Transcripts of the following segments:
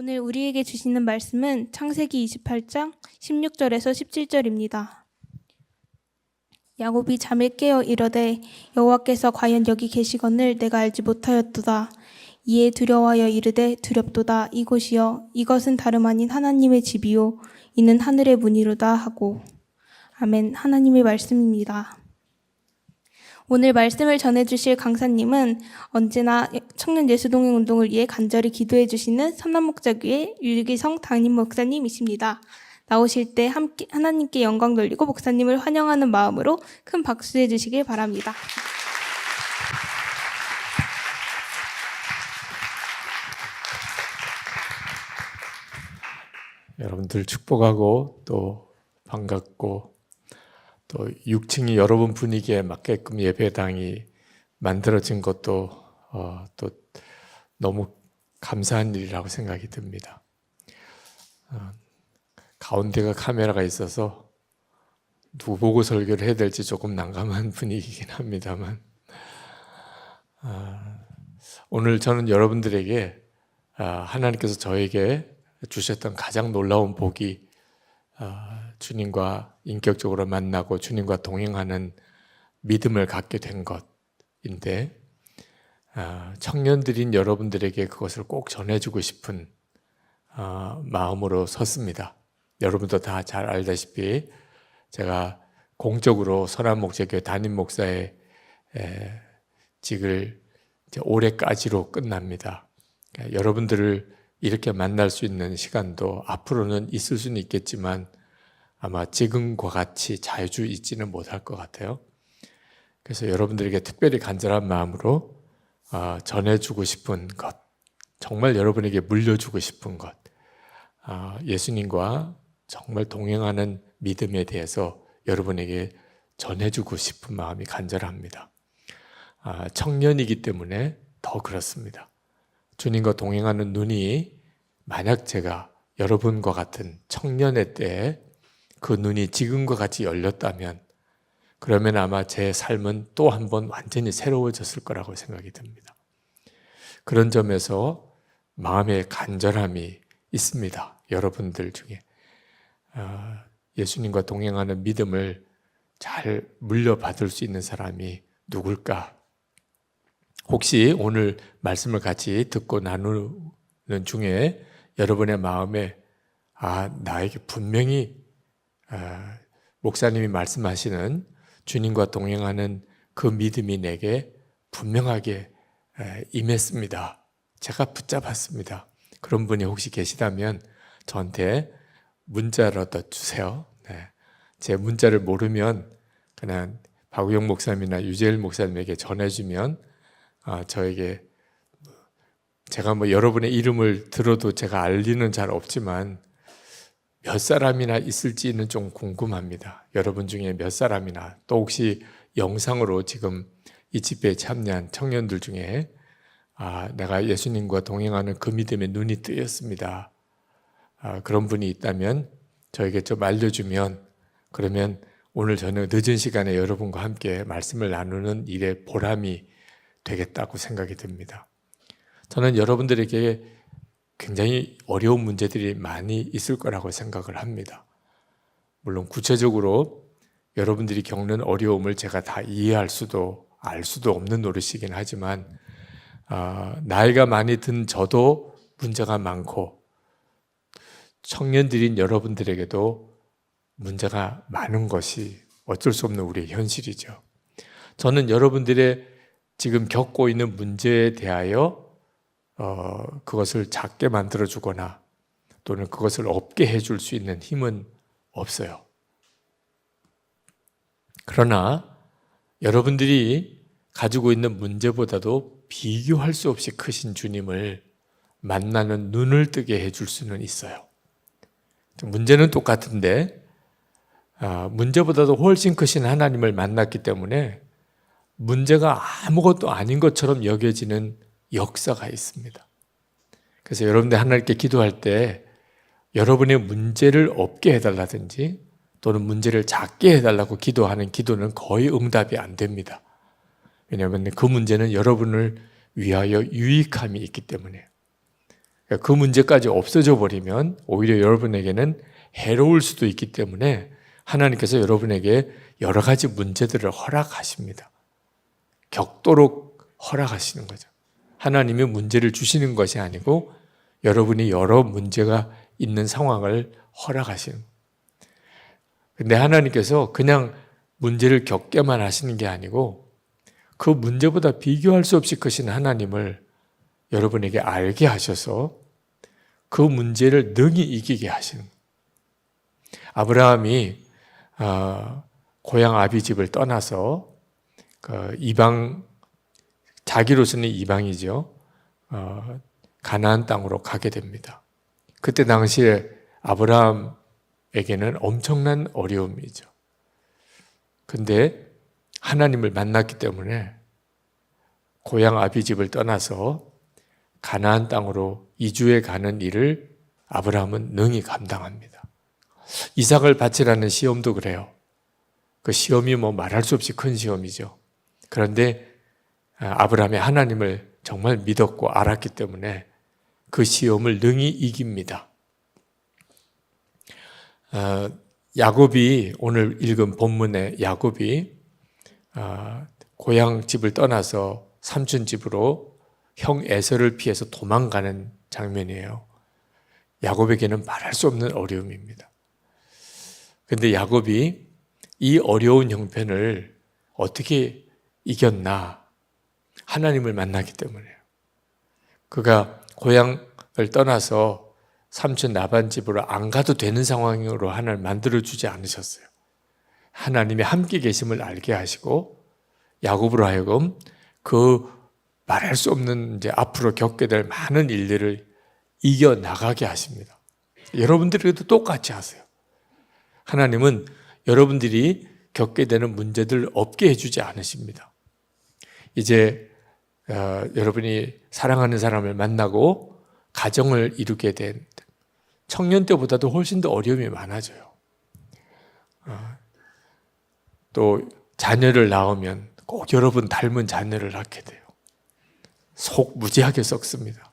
오늘 우리에게 주시는 말씀은 창세기 28장 16절에서 17절입니다. 야곱이 잠을 깨어 이르되 여호와께서 과연 여기 계시거늘 내가 알지 못하였도다. 이에 두려워하여 이르되 두렵도다. 이곳이여 이것은 다름 아닌 하나님의 집이요 이는 하늘의 문이로다 하고. 아멘. 하나님의 말씀입니다. 오늘 말씀을 전해주실 강사님은 언제나 청년 예수동행 운동을 위해 간절히 기도해 주시는 선남목자교회 유기성 담임 목사님이십니다. 나오실 때 함께 하나님께 영광 돌리고 목사님을 환영하는 마음으로 큰 박수해 주시길 바랍니다. 여러분들 축복하고 또 반갑고 또 6층이 여러분 분위기에 맞게끔 예배당이 만들어진 것도 또 너무 감사한 일이라고 생각이 듭니다. 가운데가 카메라가 있어서 누구 보고 설교를 해야 될지 조금 난감한 분위기긴 합니다만 오늘 저는 여러분들에게 하나님께서 저에게 주셨던 가장 놀라운 복이 주님과 인격적으로 만나고 주님과 동행하는 믿음을 갖게 된 것인데 청년들인 여러분들에게 그것을 꼭 전해주고 싶은 마음으로 섰습니다. 여러분도 다 잘 알다시피 제가 공적으로 선한목자교회 담임 목사의 직을 이제 올해까지로 끝납니다. 그러니까 여러분들을 이렇게 만날 수 있는 시간도 앞으로는 있을 수는 있겠지만 아마 지금과 같이 자주 있지는 못할 것 같아요. 그래서 여러분들에게 특별히 간절한 마음으로 전해주고 싶은 것, 정말 여러분에게 물려주고 싶은 것, 예수님과 정말 동행하는 믿음에 대해서 여러분에게 전해주고 싶은 마음이 간절합니다. 청년이기 때문에 더 그렇습니다. 주님과 동행하는 눈이 만약 제가 여러분과 같은 청년의 때에 그 눈이 지금과 같이 열렸다면 그러면 아마 제 삶은 또 한 번 완전히 새로워졌을 거라고 생각이 듭니다. 그런 점에서 마음의 간절함이 있습니다. 여러분들 중에 예수님과 동행하는 믿음을 잘 물려받을 수 있는 사람이 누굴까? 혹시 오늘 말씀을 같이 듣고 나누는 중에 여러분의 마음에 나에게 분명히 목사님이 말씀하시는 주님과 동행하는 그 믿음이 내게 분명하게 임했습니다. 제가 붙잡았습니다. 그런 분이 혹시 계시다면 저한테 문자라도 주세요. 제 문자를 모르면 그냥 박우영 목사님이나 유재일 목사님에게 전해주면 저에게 제가 여러분의 이름을 들어도 제가 알 리는 잘 없지만 몇 사람이나 있을지는 좀 궁금합니다. 여러분 중에 몇 사람이나 또 혹시 영상으로 지금 이 집회에 참여한 청년들 중에 내가 예수님과 동행하는 그 믿음에 눈이 뜨였습니다. 그런 분이 있다면 저에게 좀 알려주면 그러면 오늘 저녁 늦은 시간에 여러분과 함께 말씀을 나누는 일에 보람이 되겠다고 생각이 듭니다. 저는 여러분들에게 굉장히 어려운 문제들이 많이 있을 거라고 생각을 합니다. 물론 구체적으로 여러분들이 겪는 어려움을 제가 다 이해할 수도 알 수도 없는 노릇이긴 하지만 나이가 많이 든 저도 문제가 많고 청년들인 여러분들에게도 문제가 많은 것이 어쩔 수 없는 우리의 현실이죠. 저는 여러분들의 지금 겪고 있는 문제에 대하여 그것을 작게 만들어주거나 또는 그것을 없게 해줄 수 있는 힘은 없어요. 그러나 여러분들이 가지고 있는 문제보다도 비교할 수 없이 크신 주님을 만나는 눈을 뜨게 해줄 수는 있어요. 문제는 똑같은데 문제보다도 훨씬 크신 하나님을 만났기 때문에 문제가 아무것도 아닌 것처럼 여겨지는 역사가 있습니다. 그래서 여러분들 하나님께 기도할 때 여러분의 문제를 없게 해달라든지 또는 문제를 작게 해달라고 기도하는 기도는 거의 응답이 안 됩니다. 왜냐하면 그 문제는 여러분을 위하여 유익함이 있기 때문에 그 문제까지 없어져 버리면 오히려 여러분에게는 해로울 수도 있기 때문에 하나님께서 여러분에게 여러 가지 문제들을 허락하십니다. 겪도록 허락하시는 거죠. 하나님이 문제를 주시는 것이 아니고 여러분이 여러 문제가 있는 상황을 허락하시는 거예요. 근데 하나님께서 그냥 문제를 겪게만 하시는 게 아니고 그 문제보다 비교할 수 없이 크신 하나님을 여러분에게 알게 하셔서 그 문제를 능히 이기게 하시는 거예요. 아브라함이 고향 아비집을 떠나서 이방, 자기로서는 이방이죠. 가나안 땅으로 가게 됩니다. 그때 당시에 아브라함에게는 엄청난 어려움이죠. 근데 하나님을 만났기 때문에 고향 아비집을 떠나서 가나안 땅으로 이주해 가는 일을 아브라함은 능히 감당합니다. 이삭을 바치라는 시험도 그래요. 그 시험이 말할 수 없이 큰 시험이죠. 그런데 아브라함이 하나님을 정말 믿었고 알았기 때문에 그 시험을 능히 이깁니다. 야곱이 오늘 읽은 본문의 야곱이 고향 집을 떠나서 삼촌 집으로 형 에서를 피해서 도망가는 장면이에요. 야곱에게는 말할 수 없는 어려움입니다. 그런데 야곱이 이 어려운 형편을 어떻게 이겼나? 하나님을 만나기 때문에요. 그가 고향을 떠나서 삼촌 라반 집으로 안 가도 되는 상황으로 하나님 만들어주지 않으셨어요. 하나님이 함께 계심을 알게 하시고 야곱으로 하여금 그 말할 수 없는 이제 앞으로 겪게 될 많은 일들을 이겨나가게 하십니다. 여러분들에게도 똑같이 하세요. 하나님은 여러분들이 겪게 되는 문제들 없게 해주지 않으십니다. 이제 여러분이 사랑하는 사람을 만나고 가정을 이루게 된 청년 때보다도 훨씬 더 어려움이 많아져요. 또 자녀를 낳으면 꼭 여러분 닮은 자녀를 낳게 돼요. 속 무지하게 썩습니다.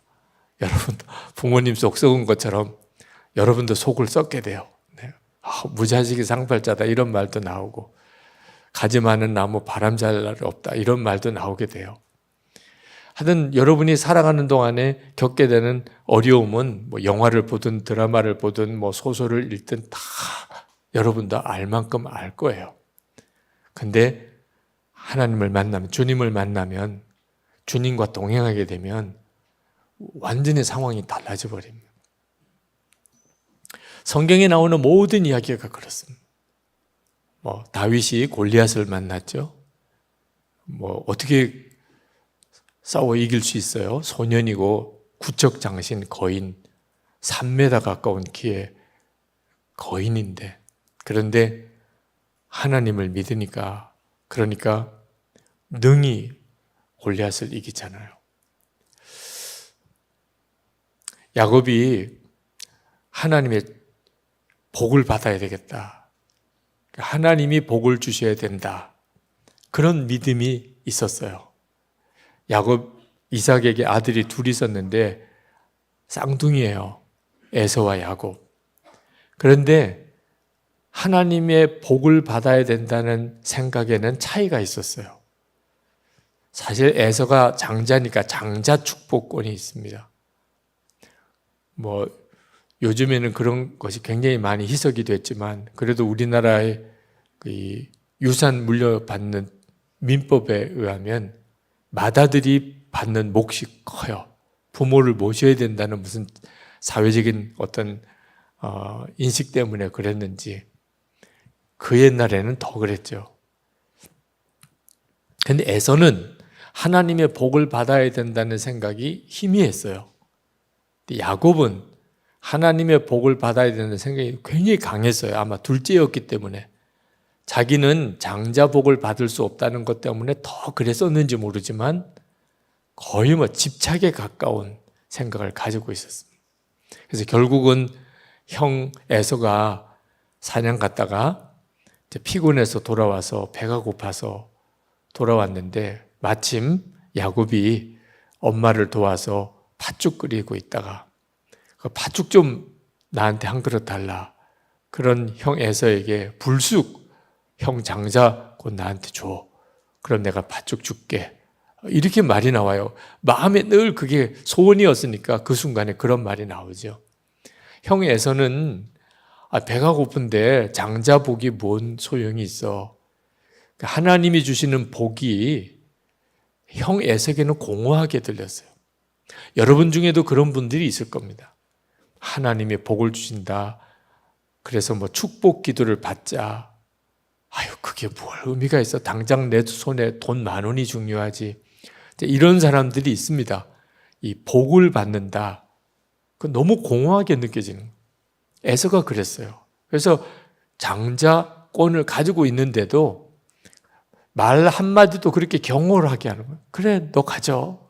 여러분 부모님 속 썩은 것처럼 여러분도 속을 썩게 돼요. 네. 무자식이 상팔자다 이런 말도 나오고 가지 많은 나무 바람 잘 날 없다 이런 말도 나오게 돼요. 하여튼 여러분이 살아가는 동안에 겪게 되는 어려움은 영화를 보든 드라마를 보든 소설을 읽든 다 여러분도 알 만큼 알 거예요. 근데 하나님을 만나면, 주님을 만나면, 주님과 동행하게 되면 완전히 상황이 달라져 버립니다. 성경에 나오는 모든 이야기가 그렇습니다. 다윗이 골리앗을 만났죠. 어떻게 싸워 이길 수 있어요? 소년이고 구척장신 거인 3m 가까운 키의 거인인데 그런데 하나님을 믿으니까 그러니까 능히 골리앗을 이기잖아요. 야곱이 하나님의 복을 받아야 되겠다. 하나님이 복을 주셔야 된다. 그런 믿음이 있었어요. 야곱, 이삭에게 아들이 둘이 있었는데 쌍둥이에요. 에서와 야곱. 그런데 하나님의 복을 받아야 된다는 생각에는 차이가 있었어요. 사실 에서가 장자니까 장자 축복권이 있습니다. 요즘에는 그런 것이 굉장히 많이 희석이 됐지만 그래도 우리나라의 유산 물려받는 민법에 의하면 맏아들이 받는 몫이 커요. 부모를 모셔야 된다는 무슨 사회적인 어떤 인식 때문에 그랬는지 그 옛날에는 더 그랬죠. 근데 에서는 하나님의 복을 받아야 된다는 생각이 희미했어요. 야곱은 하나님의 복을 받아야 된다는 생각이 굉장히 강했어요. 아마 둘째였기 때문에. 자기는 장자 복을 받을 수 없다는 것 때문에 더 그랬었는지 모르지만 거의 집착에 가까운 생각을 가지고 있었습니다. 그래서 결국은 형 에서가 사냥 갔다가 피곤해서 돌아와서 배가 고파서 돌아왔는데 마침 야곱이 엄마를 도와서 팥죽 끓이고 있다가 팥죽 좀 나한테 한 그릇 달라. 그런 형 에서에게 불쑥 형 장자 곧 나한테 줘. 그럼 내가 팥죽 줄게. 이렇게 말이 나와요. 마음에 늘 그게 소원이었으니까 그 순간에 그런 말이 나오죠. 형 에서는 배가 고픈데 장자 복이 뭔 소용이 있어. 하나님이 주시는 복이 형 에서에게는 공허하게 들렸어요. 여러분 중에도 그런 분들이 있을 겁니다. 하나님이 복을 주신다. 그래서 뭐 축복 기도를 받자. 아유, 그게 뭘 의미가 있어. 당장 내 손에 돈 10,000원이 중요하지. 이런 사람들이 있습니다. 이 복을 받는다. 그 너무 공허하게 느껴지는 거예요. 에서가 그랬어요. 그래서 장자권을 가지고 있는데도 말 한마디도 그렇게 경홀하게 하는 거예요. 그래, 너 가져.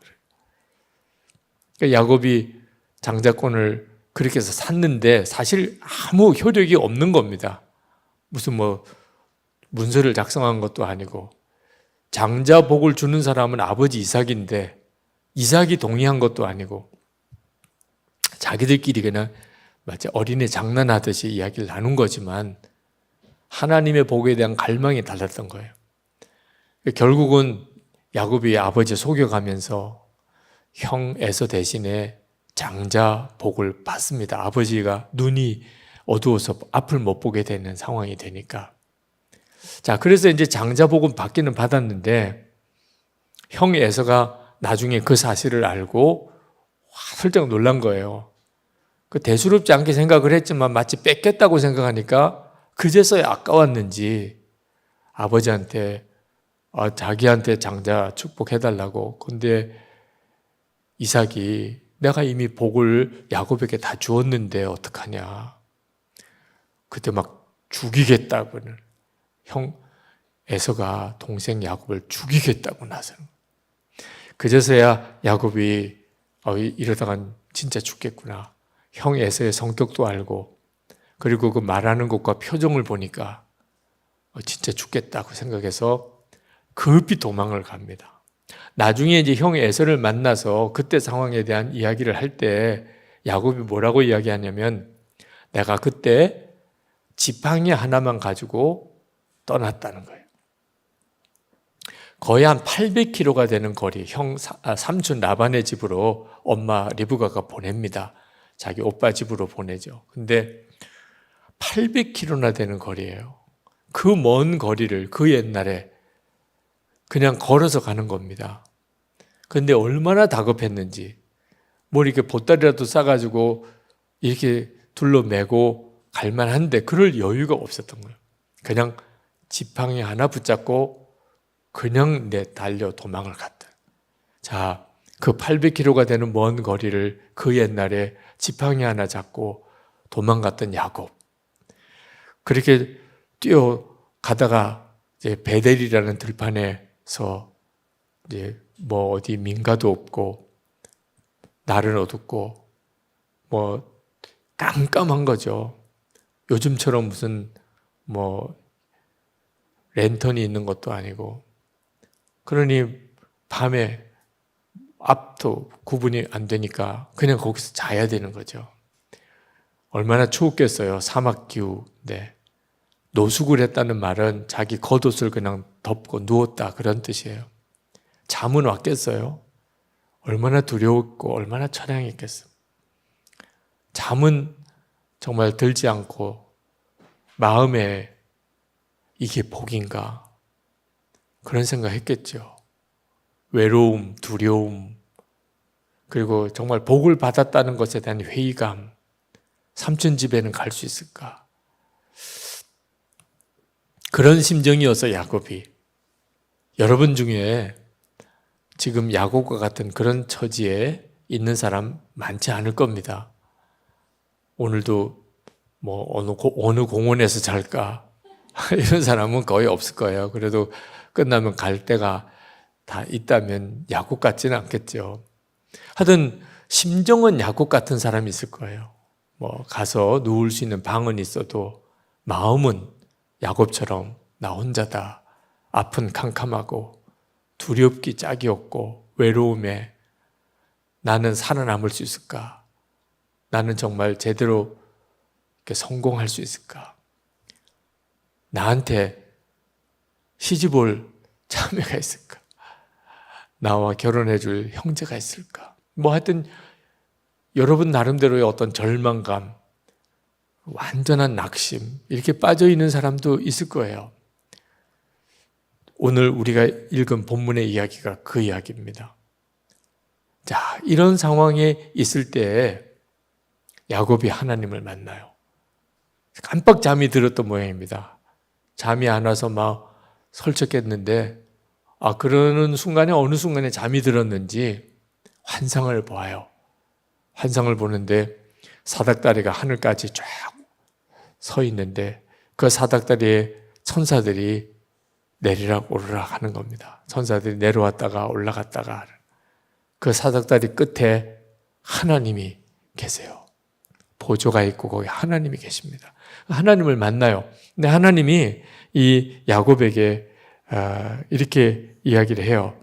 그러니까 야곱이 장자권을 그렇게 해서 샀는데 사실 아무 효력이 없는 겁니다. 무슨 뭐 문서를 작성한 것도 아니고, 장자복을 주는 사람은 아버지 이삭인데 이삭이 동의한 것도 아니고, 자기들끼리 그냥 마치 어린애 장난하듯이 이야기를 나눈 거지만 하나님의 복에 대한 갈망이 달랐던 거예요. 결국은 야곱이 아버지 속여가면서 형 에서 대신에 장자 복을 받습니다. 아버지가 눈이 어두워서 앞을 못 보게 되는 상황이 되니까. 자, 그래서 이제 장자 복은 받기는 받았는데 형 에서가 나중에 그 사실을 알고 슬쩍 놀란 거예요. 그 대수롭지 않게 생각을 했지만 마치 뺏겼다고 생각하니까 그제서야 아까웠는지 아버지한테 자기한테 장자 축복해달라고. 근데 이삭이 내가 이미 복을 야곱에게 다 주었는데 어떡하냐. 그때 막 죽이겠다고는, 형 에서가 동생 야곱을 죽이겠다고 나서는 거예요. 그제서야 야곱이 이러다간 진짜 죽겠구나. 형 에서의 성격도 알고, 그리고 그 말하는 것과 표정을 보니까 진짜 죽겠다고 생각해서 급히 도망을 갑니다. 나중에 이제 형 에서를 만나서 그때 상황에 대한 이야기를 할 때 야곱이 뭐라고 이야기하냐면, 내가 그때 지팡이 하나만 가지고 떠났다는 거예요. 거의 한 800km가 되는 거리, 삼촌 라반의 집으로 엄마 리브가가 보냅니다. 자기 오빠 집으로 보내죠. 근데 800km나 되는 거리예요. 그 먼 거리를 그 옛날에 그냥 걸어서 가는 겁니다. 근데 얼마나 다급했는지, 뭐 이렇게 보따리라도 싸가지고 이렇게 둘러매고 갈만한데 그럴 여유가 없었던 거예요. 그냥 지팡이 하나 붙잡고 그냥 달려 도망을 갔다. 자, 그 800km가 되는 먼 거리를 그 옛날에 지팡이 하나 잡고 도망갔던 야곱. 그렇게 뛰어가다가 이제 베델이라는 들판에서 이제 뭐 어디 민가도 없고 날은 어둡고 뭐 깜깜한 거죠. 요즘처럼 무슨 뭐 랜턴이 있는 것도 아니고, 그러니 밤에 앞도 구분이 안 되니까 그냥 거기서 자야 되는 거죠. 얼마나 추웠겠어요. 사막 기후인데. 노숙을 했다는 말은 자기 겉옷을 그냥 덮고 누웠다, 그런 뜻이에요. 잠은 왔겠어요? 얼마나 두려웠고 얼마나 처량했겠어요. 잠은 정말 들지 않고 마음에 이게 복인가? 그런 생각 했겠죠. 외로움, 두려움, 그리고 정말 복을 받았다는 것에 대한 회의감. 삼촌 집에는 갈 수 있을까? 그런 심정이어서 야곱이, 여러분 중에 지금 야곱과 같은 그런 처지에 있는 사람 많지 않을 겁니다. 오늘도 뭐 어느 공원에서 잘까? 이런 사람은 거의 없을 거예요. 그래도 끝나면 갈 데가 다 있다면 야곱 같지는 않겠죠. 하여튼 심정은 야곱 같은 사람이 있을 거예요. 뭐 가서 누울 수 있는 방은 있어도 마음은 야곱처럼 나 혼자다. 앞은 캄캄하고 두렵기 짝이 없고 외로움에 나는 살아남을 수 있을까? 나는 정말 제대로 이렇게 성공할 수 있을까? 나한테 시집올 자매가 있을까? 나와 결혼해 줄 형제가 있을까? 뭐 하여튼 여러분 나름대로의 어떤 절망감, 완전한 낙심, 이렇게 빠져 있는 사람도 있을 거예요. 오늘 우리가 읽은 본문의 이야기가 그 이야기입니다. 자, 이런 상황에 있을 때 야곱이 하나님을 만나요. 깜빡 잠이 들었던 모양입니다. 잠이 안 와서 막 설쳤겠는데, 그러는 순간에 어느 순간에 잠이 들었는지 환상을 보아요. 환상을 보는데 사닥다리가 하늘까지 쫙 서 있는데 그 사닥다리에 천사들이 내리락 오르락 하는 겁니다. 천사들이 내려왔다가 올라갔다가 그 사닥다리 끝에 하나님이 계세요. 보조가 있고 거기 하나님이 계십니다. 하나님을 만나요. 근데 하나님이 이 야곱에게 이렇게 이야기를 해요.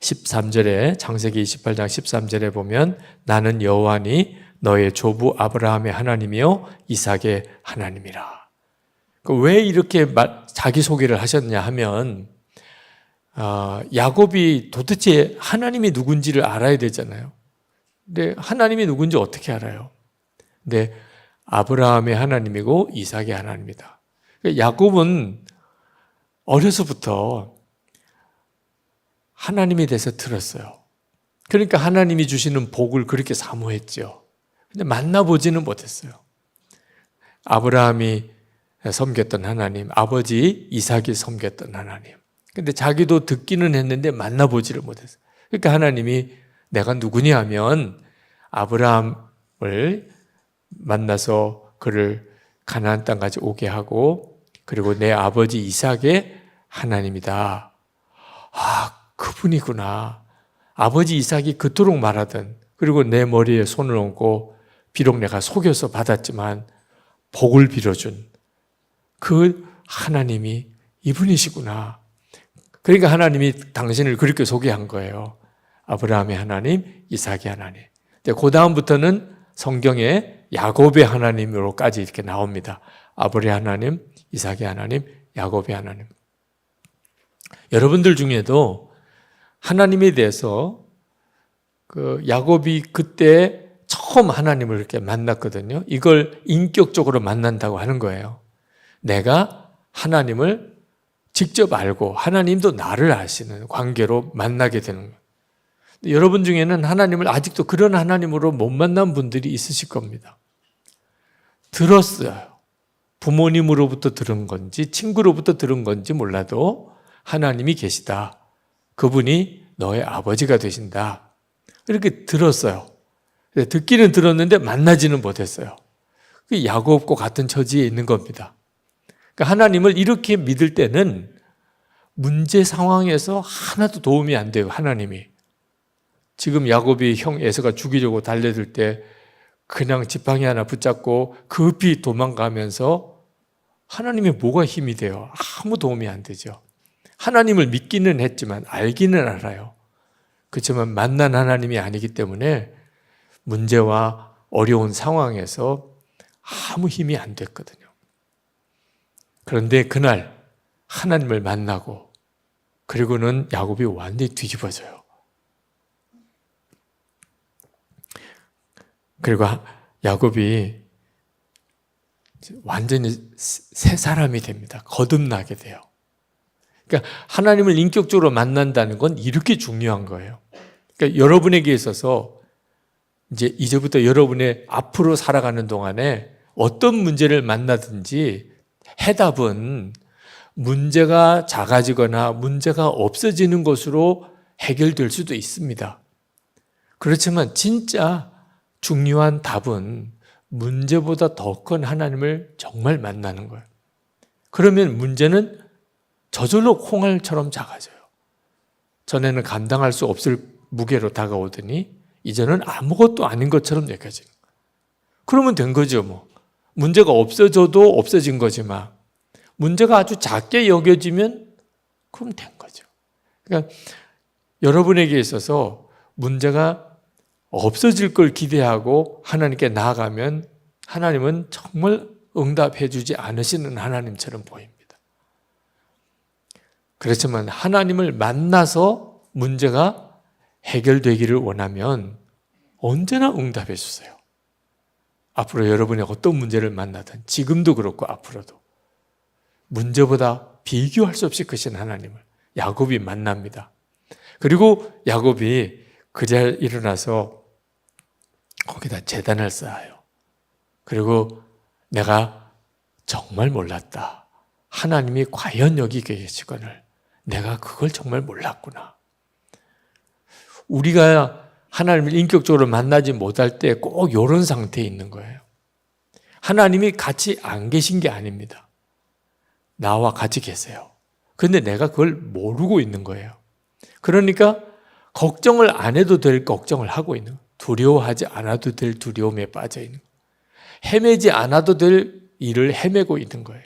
13절에 창세기 28장 13절에 보면 나는 여호와니 너의 조부 아브라함의 하나님이요 이삭의 하나님이라. 왜 이렇게 자기소개를 하셨냐 하면 야곱이 도대체 하나님이 누군지를 알아야 되잖아요. 근데 하나님이 누군지 어떻게 알아요? 근데 아브라함의 하나님이고 이삭의 하나님이다. 야곱은 어려서부터 하나님에 대해서 들었어요. 그러니까 하나님이 주시는 복을 그렇게 사모했죠. 근데 만나보지는 못했어요. 아브라함이 섬겼던 하나님, 아버지 이삭이 섬겼던 하나님. 근데 자기도 듣기는 했는데 만나보지를 못했어요. 그러니까 하나님이 내가 누구냐 하면 아브라함을 만나서 그를 가나안 땅까지 오게 하고 그리고 내 아버지 이삭의 하나님이다. 그분이구나. 아버지 이삭이 그토록 말하던 그리고 내 머리에 손을 얹고 비록 내가 속여서 받았지만 복을 빌어준 그 하나님이 이분이시구나. 그러니까 하나님이 당신을 그렇게 소개한 거예요. 아브라함의 하나님, 이삭의 하나님. 그 다음부터는 성경에 야곱의 하나님으로까지 이렇게 나옵니다. 아브라함의 하나님, 이삭의 하나님, 야곱의 하나님. 여러분들 중에도 하나님에 대해서 야곱이 그때 처음 하나님을 이렇게 만났거든요. 이걸 인격적으로 만난다고 하는 거예요. 내가 하나님을 직접 알고 하나님도 나를 아시는 관계로 만나게 되는 거예요. 여러분 중에는 하나님을 아직도 그런 하나님으로 못 만난 분들이 있으실 겁니다. 들었어요. 부모님으로부터 들은 건지 친구로부터 들은 건지 몰라도 하나님이 계시다. 그분이 너의 아버지가 되신다. 이렇게 들었어요. 듣기는 들었는데 만나지는 못했어요. 야곱과 같은 처지에 있는 겁니다. 그러니까 하나님을 이렇게 믿을 때는 문제 상황에서 하나도 도움이 안 돼요. 하나님이. 지금 야곱이 형 에서가 죽이려고 달려들 때 그냥 지팡이 하나 붙잡고 급히 도망가면서 하나님의 뭐가 힘이 돼요? 아무 도움이 안 되죠. 하나님을 믿기는 했지만 알기는 알아요. 그렇지만 만난 하나님이 아니기 때문에 문제와 어려운 상황에서 아무 힘이 안 됐거든요. 그런데 그날 하나님을 만나고 그리고는 야곱이 완전히 뒤집어져요. 그리고 야곱이 완전히 새 사람이 됩니다. 거듭나게 돼요. 그러니까 하나님을 인격적으로 만난다는 건 이렇게 중요한 거예요. 그러니까 여러분에게 있어서 이제부터 여러분의 앞으로 살아가는 동안에 어떤 문제를 만나든지 해답은 문제가 작아지거나 문제가 없어지는 것으로 해결될 수도 있습니다. 그렇지만 진짜 중요한 답은 문제보다 더 큰 하나님을 정말 만나는 거예요. 그러면 문제는 저절로 콩알처럼 작아져요. 전에는 감당할 수 없을 무게로 다가오더니 이제는 아무것도 아닌 것처럼 느껴지는 거예요. 그러면 된 거죠. 뭐 문제가 없어져도 없어진 거지만 문제가 아주 작게 여겨지면 그럼 된 거죠. 그러니까 여러분에게 있어서 문제가 없어질 걸 기대하고 하나님께 나아가면 하나님은 정말 응답해 주지 않으시는 하나님처럼 보입니다. 그렇지만 하나님을 만나서 문제가 해결되기를 원하면 언제나 응답해 주세요. 앞으로 여러분이 어떤 문제를 만나든 지금도 그렇고 앞으로도 문제보다 비교할 수 없이 크신 하나님을 야곱이 만납니다. 그리고 야곱이 그 자리에 일어나서 거기다 제단을 쌓아요. 그리고 내가 정말 몰랐다. 하나님이 과연 여기 계시거늘 내가 그걸 정말 몰랐구나. 우리가 하나님을 인격적으로 만나지 못할 때 꼭 이런 상태에 있는 거예요. 하나님이 같이 안 계신 게 아닙니다. 나와 같이 계세요. 근데 내가 그걸 모르고 있는 거예요. 그러니까 걱정을 안 해도 될 걱정을 하고 있는 거예요. 두려워하지 않아도 될 두려움에 빠져 있는 거예요. 헤매지 않아도 될 일을 헤매고 있는 거예요.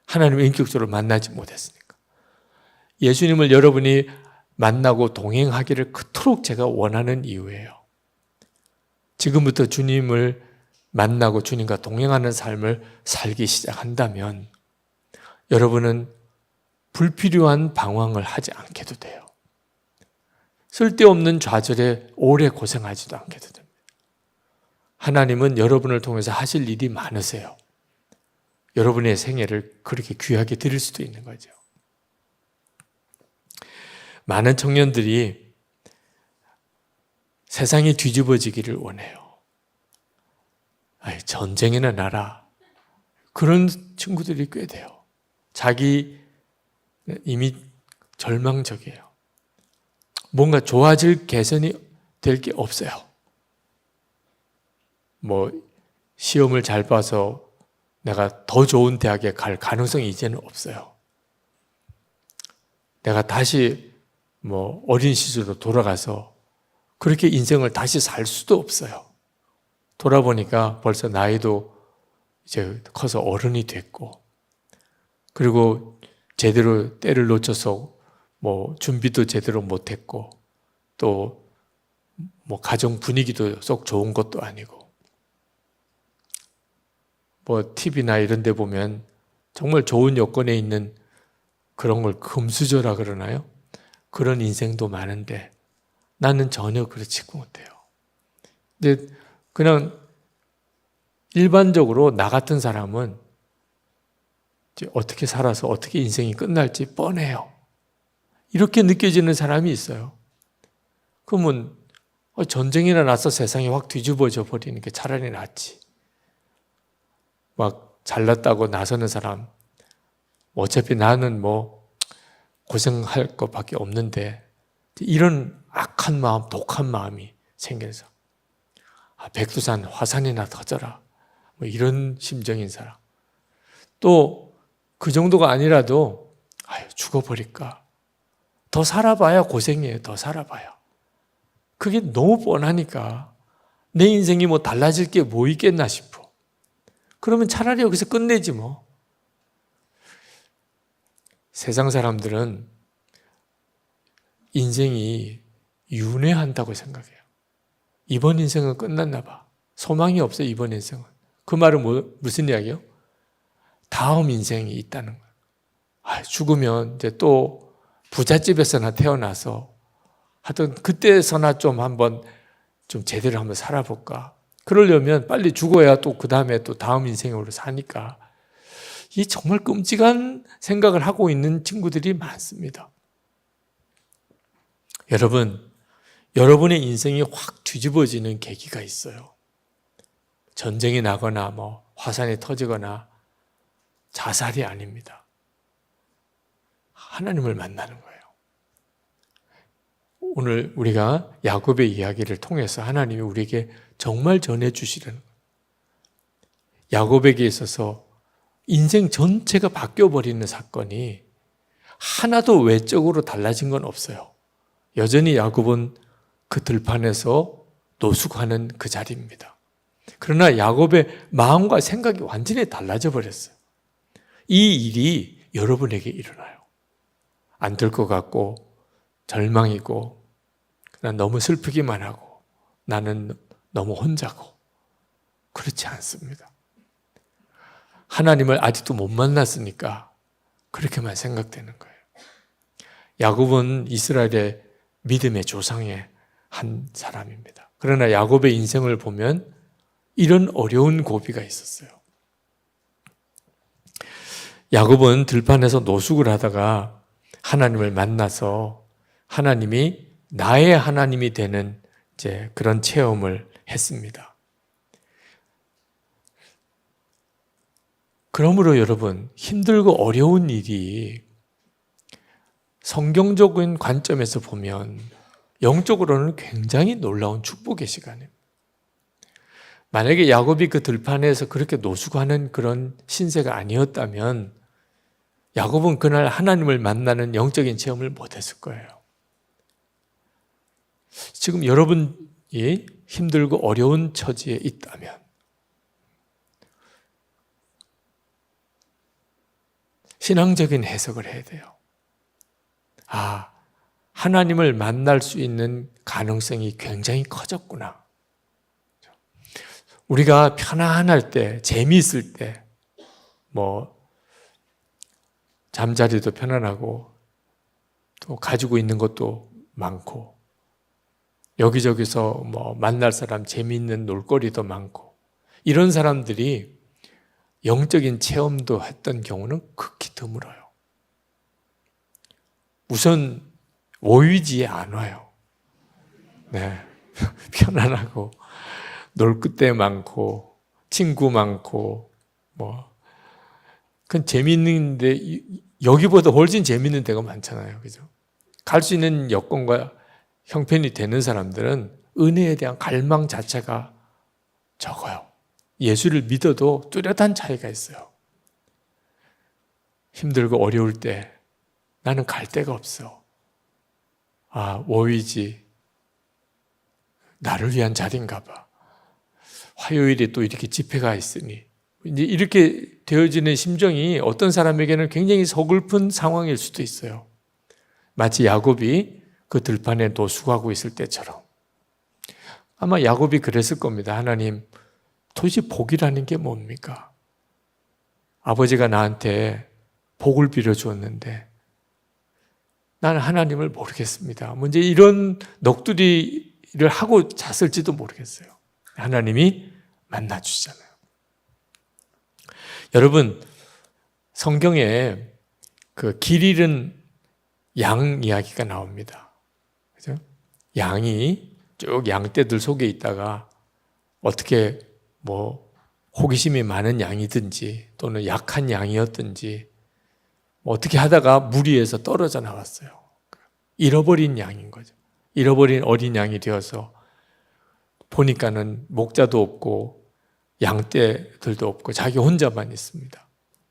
하나님을 인격적으로 만나지 못했으니까. 예수님을 여러분이 만나고 동행하기를 그토록 제가 원하는 이유예요. 지금부터 주님을 만나고 주님과 동행하는 삶을 살기 시작한다면 여러분은 불필요한 방황을 하지 않게도 돼요. 쓸데없는 좌절에 오래 고생하지도 않게도 됩니다. 하나님은 여러분을 통해서 하실 일이 많으세요. 여러분의 생애를 그렇게 귀하게 드릴 수도 있는 거죠. 많은 청년들이 세상이 뒤집어지기를 원해요. 전쟁이나 나라. 그런 친구들이 꽤 돼요. 자기 이미 절망적이에요. 뭔가 좋아질 개선이 될 게 없어요. 시험을 잘 봐서 내가 더 좋은 대학에 갈 가능성이 이제는 없어요. 내가 다시 어린 시절로 돌아가서 그렇게 인생을 다시 살 수도 없어요. 돌아보니까 벌써 나이도 이제 커서 어른이 됐고, 그리고 제대로 때를 놓쳐서 준비도 제대로 못했고, 또 가정 분위기도 썩 좋은 것도 아니고, TV나 이런 데 보면 정말 좋은 여건에 있는 그런 걸 금수저라 그러나요? 그런 인생도 많은데 나는 전혀 그렇지 못해요. 근데 그냥 일반적으로 나 같은 사람은 이제 어떻게 살아서 어떻게 인생이 끝날지 뻔해요. 이렇게 느껴지는 사람이 있어요. 그러면 전쟁이나 나서 세상이 확 뒤집어져 버리는 게 차라리 낫지. 막 잘났다고 나서는 사람, 어차피 나는 고생할 것밖에 없는데, 이런 악한 마음, 독한 마음이 생겨서 백두산 화산이나 터져라, 이런 심정인 사람. 또 그 정도가 아니라도 죽어버릴까, 더 살아봐야 고생이에요. 더 살아봐야. 그게 너무 뻔하니까 내 인생이 달라질 게 뭐 있겠나 싶어. 그러면 차라리 여기서 끝내지 뭐. 세상 사람들은 인생이 윤회한다고 생각해요. 이번 인생은 끝났나 봐. 소망이 없어, 이번 인생은. 그 말은 무슨 이야기예요? 다음 인생이 있다는 거예요. 죽으면 이제 또 부잣집에서나 태어나서 하여튼 그때서나 한번 제대로 한번 살아볼까. 그러려면 빨리 죽어야 또 그 다음에 또 다음 인생으로 사니까. 이 정말 끔찍한 생각을 하고 있는 친구들이 많습니다. 여러분, 여러분의 인생이 확 뒤집어지는 계기가 있어요. 전쟁이 나거나 화산이 터지거나 자살이 아닙니다. 하나님을 만나는 거예요. 오늘 우리가 야곱의 이야기를 통해서 하나님이 우리에게 정말 전해주시려는 거예요. 야곱에게 있어서 인생 전체가 바뀌어버리는 사건이 하나도 외적으로 달라진 건 없어요. 여전히 야곱은 그 들판에서 노숙하는 그 자리입니다. 그러나 야곱의 마음과 생각이 완전히 달라져 버렸어요. 이 일이 여러분에게 일어나요. 안 될 것 같고 절망이고 그냥 너무 슬프기만 하고 나는 너무 혼자고. 그렇지 않습니다. 하나님을 아직도 못 만났으니까 그렇게만 생각되는 거예요. 야곱은 이스라엘의 믿음의 조상의 한 사람입니다. 그러나 야곱의 인생을 보면 이런 어려운 고비가 있었어요. 야곱은 들판에서 노숙을 하다가 하나님을 만나서 하나님이 나의 하나님이 되는 이제 그런 체험을 했습니다. 그러므로 여러분, 힘들고 어려운 일이 성경적인 관점에서 보면 영적으로는 굉장히 놀라운 축복의 시간입니다. 만약에 야곱이 그 들판에서 그렇게 노숙하는 그런 신세가 아니었다면 야곱은 그날 하나님을 만나는 영적인 체험을 못했을 거예요. 지금 여러분이 힘들고 어려운 처지에 있다면 신앙적인 해석을 해야 돼요. 아, 하나님을 만날 수 있는 가능성이 굉장히 커졌구나. 우리가 편안할 때, 재미있을 때, 잠자리도 편안하고, 또 가지고 있는 것도 많고, 여기저기서 만날 사람 재미있는 놀거리도 많고, 이런 사람들이 영적인 체험도 했던 경우는 극히 드물어요. 우선 오유지에 안 와요. 네, 편안하고 놀 끝대 많고 친구 많고 그건 재미있는데 여기보다 훨씬 재미있는 데가 많잖아요, 그죠? 갈 수 있는 여건과 형편이 되는 사람들은 은혜에 대한 갈망 자체가 적어요. 예수를 믿어도 뚜렷한 차이가 있어요. 힘들고 어려울 때 나는 갈 데가 없어. 아, 오이지 나를 위한 자리인가 봐. 화요일에 또 이렇게 집회가 있으니 이제 이렇게 되어지는 심정이 어떤 사람에게는 굉장히 서글픈 상황일 수도 있어요. 마치 야곱이 그 들판에 노숙하고 있을 때처럼. 아마 야곱이 그랬을 겁니다. 하나님, 도대체 복이라는 게 뭡니까? 아버지가 나한테 복을 빌어주었는데 나는 하나님을 모르겠습니다. 이제 이런 넋두리를 하고 잤을지도 모르겠어요. 하나님이 만나주시잖아요. 여러분, 성경에 그 길 잃은 양 이야기가 나옵니다. 그죠? 양이 쭉 양떼들 속에 있다가 어떻게 호기심이 많은 양이든지 또는 약한 양이었든지 어떻게 하다가 무리에서 떨어져 나왔어요. 잃어버린 양인 거죠. 잃어버린 어린 양이 되어서 보니까는 목자도 없고 양떼들도 없고 자기 혼자만 있습니다.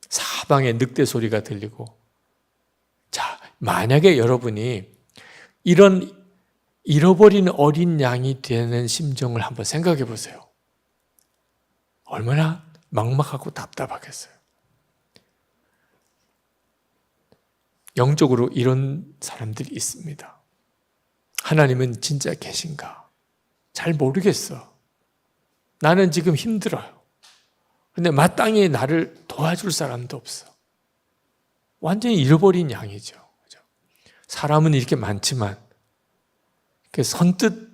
사방에 늑대 소리가 들리고. 자, 만약에 여러분이 이런 잃어버린 어린 양이 되는 심정을 한번 생각해 보세요. 얼마나 막막하고 답답하겠어요. 영적으로 이런 사람들이 있습니다. 하나님은 진짜 계신가? 잘 모르겠어. 나는 지금 힘들어요. 근데 마땅히 나를 도와줄 사람도 없어. 완전히 잃어버린 양이죠. 사람은 이렇게 많지만 선뜻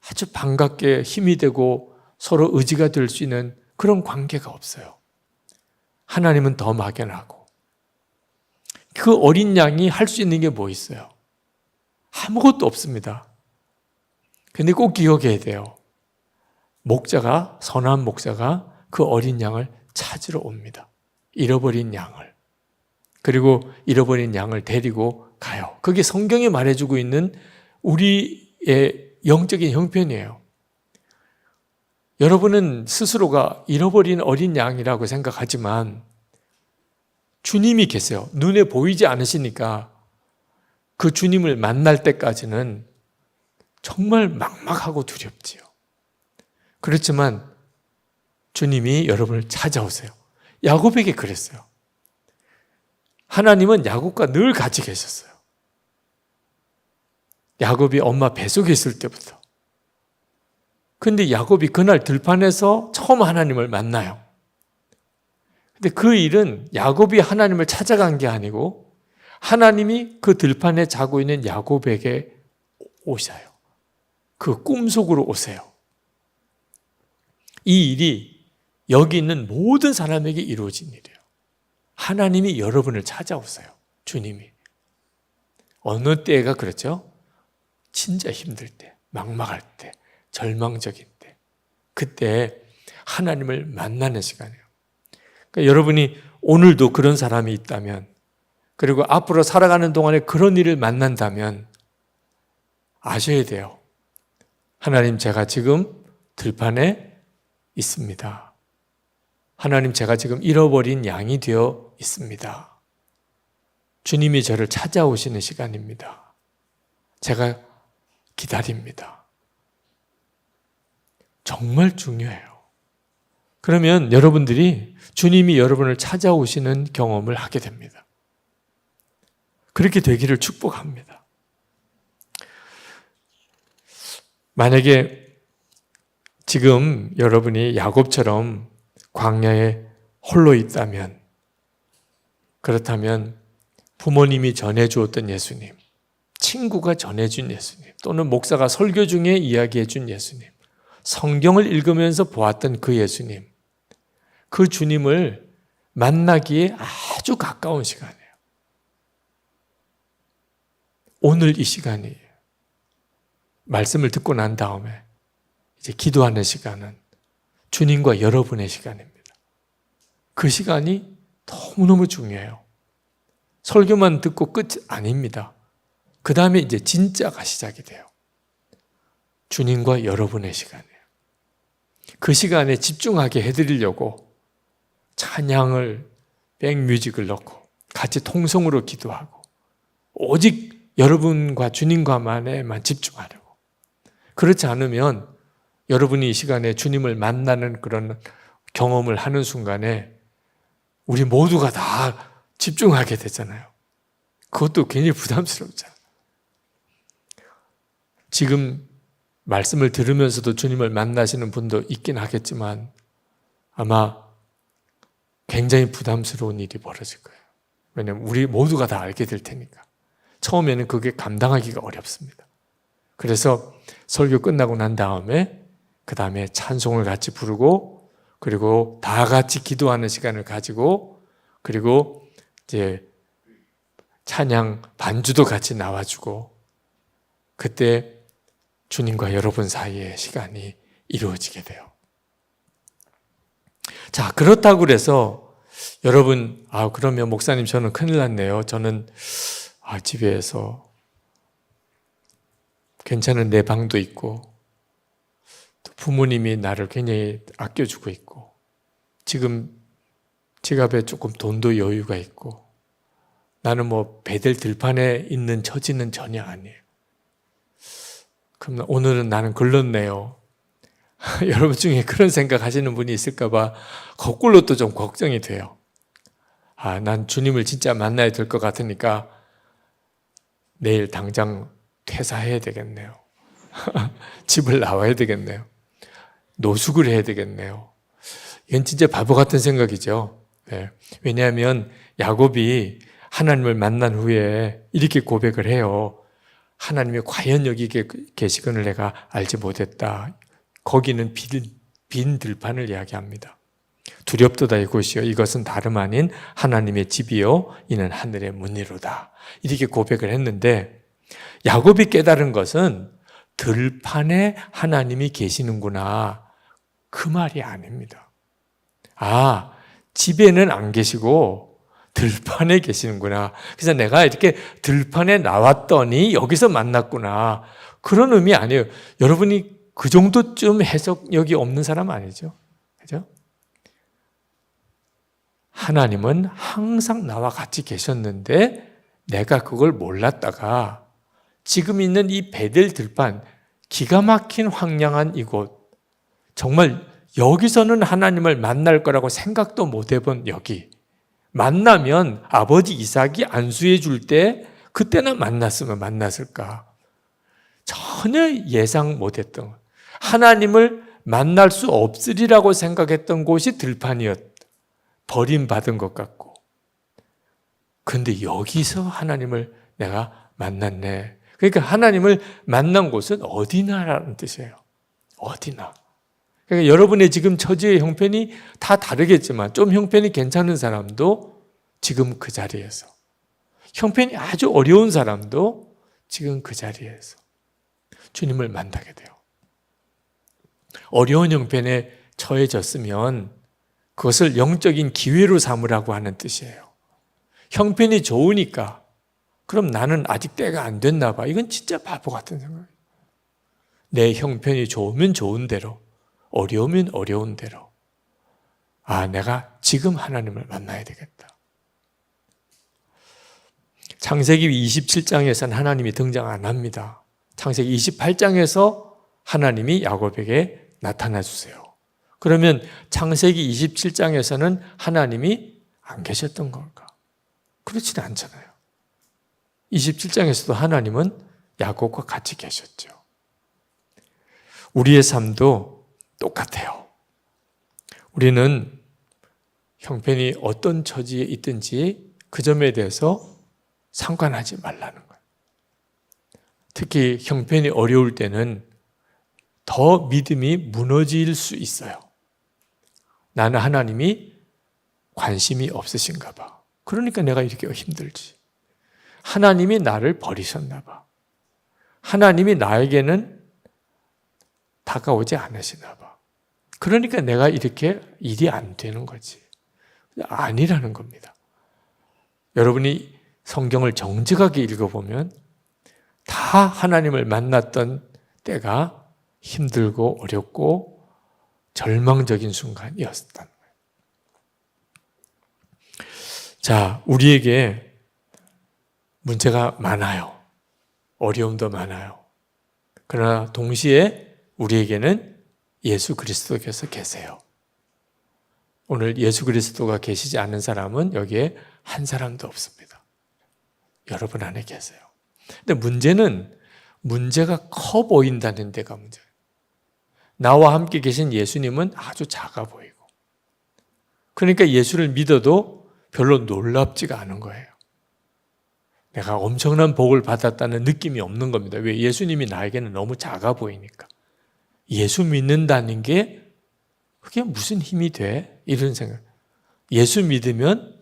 아주 반갑게 힘이 되고 서로 의지가 될 수 있는 그런 관계가 없어요. 하나님은 더 막연하고 그 어린 양이 할 수 있는 게 뭐 있어요? 아무것도 없습니다. 근데 꼭 기억해야 돼요. 선한 목자가 그 어린 양을 찾으러 옵니다. 잃어버린 양을. 그리고 잃어버린 양을 데리고 가요. 그게 성경이 말해주고 있는 우리의 영적인 형편이에요. 여러분은 스스로가 잃어버린 어린 양이라고 생각하지만 주님이 계세요. 눈에 보이지 않으시니까 그 주님을 만날 때까지는 정말 막막하고 두렵지요. 그렇지만 주님이 여러분을 찾아오세요. 야곱에게 그랬어요. 하나님은 야곱과 늘 같이 계셨어요. 야곱이 엄마 뱃속에 있을 때부터 근데 야곱이 그날 들판에서 처음 하나님을 만나요. 근데 그 일은 야곱이 하나님을 찾아간 게 아니고 하나님이 그 들판에 자고 있는 야곱에게 오셔요. 그 꿈속으로 오세요. 이 일이 여기 있는 모든 사람에게 이루어진 일이에요. 하나님이 여러분을 찾아오세요. 주님이. 어느 때가 그렇죠? 진짜 힘들 때, 막막할 때, 절망적인 때, 그때 하나님을 만나는 시간이에요. 그러니까 여러분이 오늘도 그런 사람이 있다면, 그리고 앞으로 살아가는 동안에 그런 일을 만난다면 아셔야 돼요. 하나님, 제가 지금 들판에 있습니다. 하나님, 제가 지금 잃어버린 양이 되어 있습니다. 주님이 저를 찾아오시는 시간입니다. 제가 기다립니다. 정말 중요해요. 그러면 여러분들이 주님이 여러분을 찾아오시는 경험을 하게 됩니다. 그렇게 되기를 축복합니다. 만약에 지금 여러분이 야곱처럼 광야에 홀로 있다면, 그렇다면 부모님이 전해주었던 예수님, 친구가 전해준 예수님, 또는 목사가 설교 중에 이야기해준 예수님, 성경을 읽으면서 보았던 그 예수님, 그 주님을 만나기에 아주 가까운 시간이에요. 오늘 이 시간이 말씀을 듣고 난 다음에 이제 기도하는 시간은 주님과 여러분의 시간입니다. 그 시간이 너무너무 중요해요. 설교만 듣고 끝 아닙니다. 그 다음에 이제 진짜가 시작이 돼요. 주님과 여러분의 시간이에요. 그 시간에 집중하게 해드리려고 찬양을, 백뮤직을 넣고 같이 통성으로 기도하고 오직 여러분과 주님과만에만 집중하려고. 그렇지 않으면 여러분이 이 시간에 주님을 만나는 그런 경험을 하는 순간에 우리 모두가 다 집중하게 되잖아요. 그것도 괜히 부담스럽잖아요. 지금 말씀을 들으면서도 주님을 만나시는 분도 있긴 하겠지만 아마 굉장히 부담스러운 일이 벌어질 거예요. 왜냐하면 우리 모두가 다 알게 될 테니까. 처음에는 그게 감당하기가 어렵습니다. 그래서 설교 끝나고 난 다음에 그 다음에 찬송을 같이 부르고 그리고 다 같이 기도하는 시간을 가지고 그리고 이제 찬양 반주도 같이 나와주고 그때 주님과 여러분 사이의 시간이 이루어지게 돼요. 자, 그렇다고 그래서 여러분, 그러면 목사님 저는 큰일 났네요. 저는 집에서 괜찮은 내 방도 있고 또 부모님이 나를 굉장히 아껴주고 있고 지금 지갑에 조금 돈도 여유가 있고 나는 뭐 베델 들판에 있는 처지는 전혀 아니에요. 그럼 오늘은 나는 글렀네요. 여러분 중에 그런 생각 하시는 분이 있을까 봐 거꾸로 또 좀 걱정이 돼요. 난 주님을 진짜 만나야 될 것 같으니까 내일 당장 퇴사해야 되겠네요. 집을 나와야 되겠네요. 노숙을 해야 되겠네요. 이건 진짜 바보 같은 생각이죠. 네. 왜냐하면 야곱이 하나님을 만난 후에 이렇게 고백을 해요. 하나님이 과연 여기 계시건을 내가 알지 못했다. 거기는 빈 들판을 이야기합니다. 두렵도다 이곳이요 이것은 다름 아닌 하나님의 집이요 이는 하늘의 문이로다. 이렇게 고백을 했는데 야곱이 깨달은 것은 들판에 하나님이 계시는구나. 그 말이 아닙니다. 집에는 안 계시고 들판에 계시는구나. 그래서 내가 이렇게 들판에 나왔더니 여기서 만났구나. 그런 의미 아니에요. 여러분이 그 정도쯤 해석력이 없는 사람 아니죠? 그죠? 하나님은 항상 나와 같이 계셨는데 내가 그걸 몰랐다가 지금 있는 이 베델 들판, 기가 막힌 황량한 이곳, 정말 여기서는 하나님을 만날 거라고 생각도 못 해본 여기, 만나면 아버지 이삭이 안수해 줄 때 그때나 만났으면 만났을까? 전혀 예상 못했던, 하나님을 만날 수 없으리라고 생각했던 곳이 들판이었, 버림받은 것 같고. 그런데 여기서 하나님을 내가 만났네. 그러니까 하나님을 만난 곳은 어디나라는 뜻이에요. 어디나. 그러니까 여러분의 지금 처지의 형편이 다 다르겠지만 좀 형편이 괜찮은 사람도 지금 그 자리에서, 형편이 아주 어려운 사람도 지금 그 자리에서 주님을 만나게 돼요. 어려운 형편에 처해졌으면 그것을 영적인 기회로 삼으라고 하는 뜻이에요. 형편이 좋으니까 그럼 나는 아직 때가 안 됐나 봐. 이건 진짜 바보 같은 생각이에요. 내 형편이 좋으면 좋은 대로, 어려우면 어려운 대로, 내가 지금 하나님을 만나야 되겠다. 창세기 27장에서는 하나님이 등장 안 합니다. 창세기 28장에서 하나님이 야곱에게 나타나 주세요. 그러면 창세기 27장에서는 하나님이 안 계셨던 걸까? 그렇지는 않잖아요. 27장에서도 하나님은 야곱과 같이 계셨죠. 우리의 삶도 똑같아요. 우리는 형편이 어떤 처지에 있든지 그 점에 대해서 상관하지 말라는 거예요. 특히 형편이 어려울 때는 더 믿음이 무너질 수 있어요. 나는 하나님이 관심이 없으신가 봐. 그러니까 내가 이렇게 힘들지. 하나님이 나를 버리셨나 봐. 하나님이 나에게는 다가오지 않으시나 봐. 그러니까 내가 이렇게 일이 안 되는 거지. 아니라는 겁니다. 여러분이 성경을 정직하게 읽어보면 다 하나님을 만났던 때가 힘들고 어렵고 절망적인 순간이었다는 거예요. 자, 우리에게 문제가 많아요. 어려움도 많아요. 그러나 동시에 우리에게는 예수 그리스도께서 계세요. 오늘 예수 그리스도가 계시지 않은 사람은 여기에 한 사람도 없습니다. 여러분 안에 계세요. 근데 문제는 문제가 커 보인다는 데가 문제예요. 나와 함께 계신 예수님은 아주 작아 보이고, 그러니까 예수를 믿어도 별로 놀랍지가 않은 거예요. 내가 엄청난 복을 받았다는 느낌이 없는 겁니다. 왜? 예수님이 나에게는 너무 작아 보이니까. 예수 믿는다는 게 그게 무슨 힘이 돼? 이런 생각. 예수 믿으면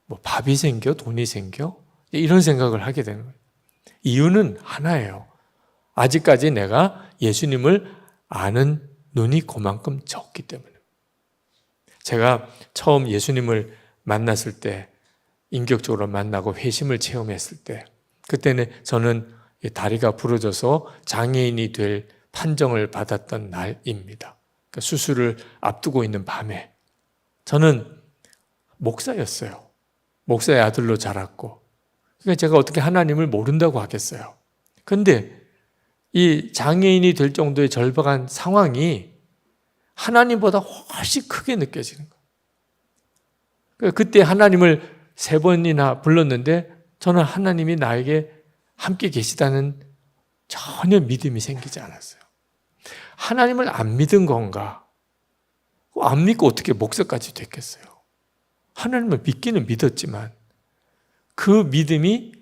뭐 밥이 생겨? 돈이 생겨? 이런 생각을 하게 되는 거예요. 이유는 하나예요. 아직까지 내가 예수님을 아는 눈이 그만큼 적기 때문에. 제가 처음 예수님을 만났을 때, 인격적으로 만나고 회심을 체험했을 때, 그때는 저는 다리가 부러져서 장애인이 될 판정을 받았던 날입니다. 그러니까 수술을 앞두고 있는 밤에 저는 목사였어요. 목사의 아들로 자랐고, 그러니까 제가 어떻게 하나님을 모른다고 하겠어요. 그런데 이 장애인이 될 정도의 절박한 상황이 하나님보다 훨씬 크게 느껴지는 거예요. 그러니까 그때 하나님을 3번이나 불렀는데 저는 하나님이 나에게 함께 계시다는 전혀 믿음이 생기지 않았어요. 하나님을 안 믿은 건가? 안 믿고 어떻게 목사까지 됐겠어요? 하나님을 믿기는 믿었지만 그 믿음이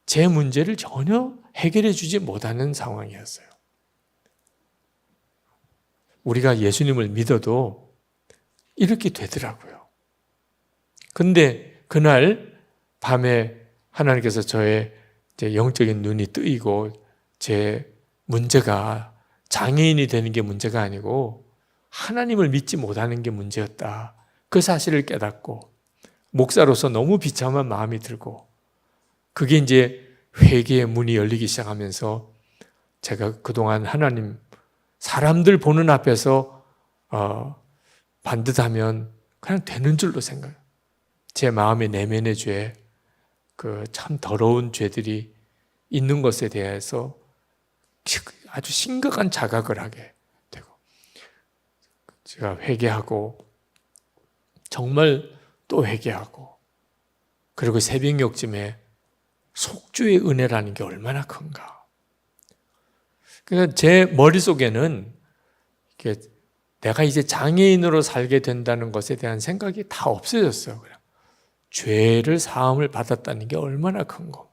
제 문제를 전혀 해결해 주지 못하는 상황이었어요. 우리가 예수님을 믿어도 이렇게 되더라고요. 근데 그날 밤에 하나님께서 저의 영적인 눈이 뜨이고 제 문제가 장애인이 되는 게 문제가 아니고 하나님을 믿지 못하는 게 문제였다. 그 사실을 깨닫고 목사로서 너무 비참한 마음이 들고, 그게 이제 회개의 문이 열리기 시작하면서 제가 그동안 하나님, 사람들 보는 앞에서 반듯하면 그냥 되는 줄로 생각해요. 제 마음의 내면의 죄, 그 참 더러운 죄들이 있는 것에 대해서 아주 심각한 자각을 하게 되고, 제가 회개하고 정말 또 회개하고, 그리고 새벽녘쯤에 속주의 은혜라는 게 얼마나 큰가. 그러니까 제 머릿속에는 내가 이제 장애인으로 살게 된다는 것에 대한 생각이 다 없어졌어요. 그냥 죄를 사함을 받았다는 게 얼마나 큰 건가.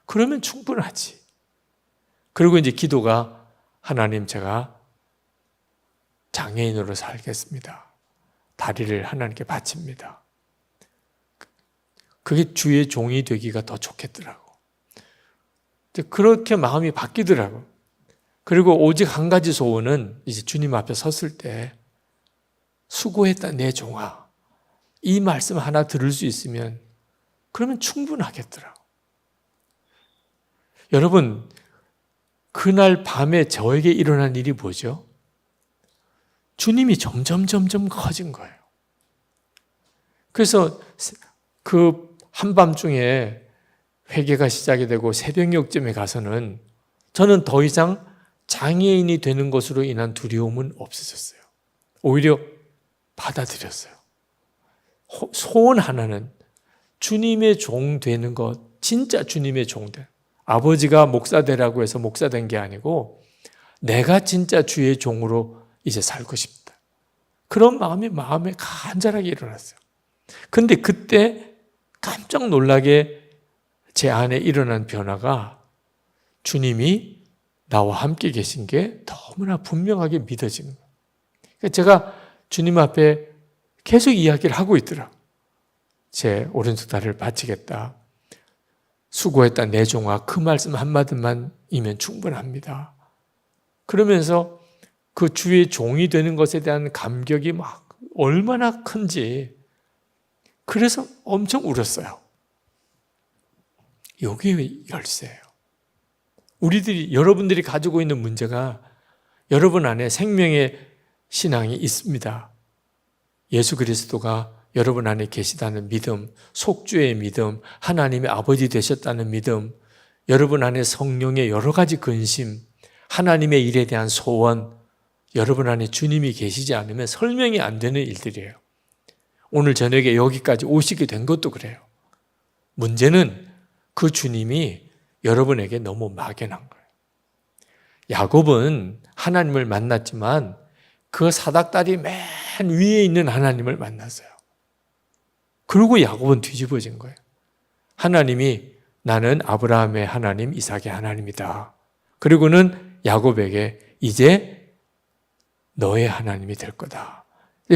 그러면 충분하지. 그리고 이제 기도가 하나님 제가 장애인으로 살겠습니다. 다리를 하나님께 바칩니다. 그게 주의 종이 되기가 더 좋겠더라고. 그렇게 마음이 바뀌더라고. 그리고 오직 한 가지 소원은 이제 주님 앞에 섰을 때 수고했다 내 종아. 이 말씀 하나 들을 수 있으면 그러면 충분하겠더라고. 여러분, 그날 밤에 저에게 일어난 일이 뭐죠? 주님이 점점 커진 거예요. 그래서 그 한밤중에 회개가 시작이 되고 새벽녘쯤에 가서는 저는 더 이상 장애인이 되는 것으로 인한 두려움은 없어졌어요. 오히려 받아들였어요. 소원 하나는 주님의 종 되는 것, 진짜 주님의 종 되는 아버지가 목사 되라고 해서 목사 된 게 아니고 내가 진짜 주의 종으로 이제 살고 싶다. 그런 마음에 간절하게 일어났어요. 근데 그때 깜짝 놀라게 제 안에 일어난 변화가 주님이 나와 함께 계신 게 너무나 분명하게 믿어지는 거예요. 제가 주님 앞에 계속 이야기를 하고 있더라고요. 제 오른쪽 다리를 바치겠다. 수고했다 내 종아. 그 말씀 한마디만이면 충분합니다. 그러면서 그 주의 종이 되는 것에 대한 감격이 막 얼마나 큰지 그래서 엄청 울었어요. 이게 열쇠예요. 여러분들이 가지고 있는 문제가 여러분 안에 생명의 신앙이 있습니다. 예수 그리스도가 여러분 안에 계시다는 믿음, 속죄의 믿음, 하나님의 아버지 되셨다는 믿음, 여러분 안에 성령의 여러 가지 근심, 하나님의 일에 대한 소원, 여러분 안에 주님이 계시지 않으면 설명이 안 되는 일들이에요. 오늘 저녁에 여기까지 오시게 된 것도 그래요. 문제는 그 주님이 여러분에게 너무 막연한 거예요. 야곱은 하나님을 만났지만 그 사닥다리 맨 위에 있는 하나님을 만났어요. 그리고 야곱은 뒤집어진 거예요. 하나님이 나는 아브라함의 하나님, 이삭의 하나님이다. 그리고는 야곱에게 이제 너의 하나님이 될 거다.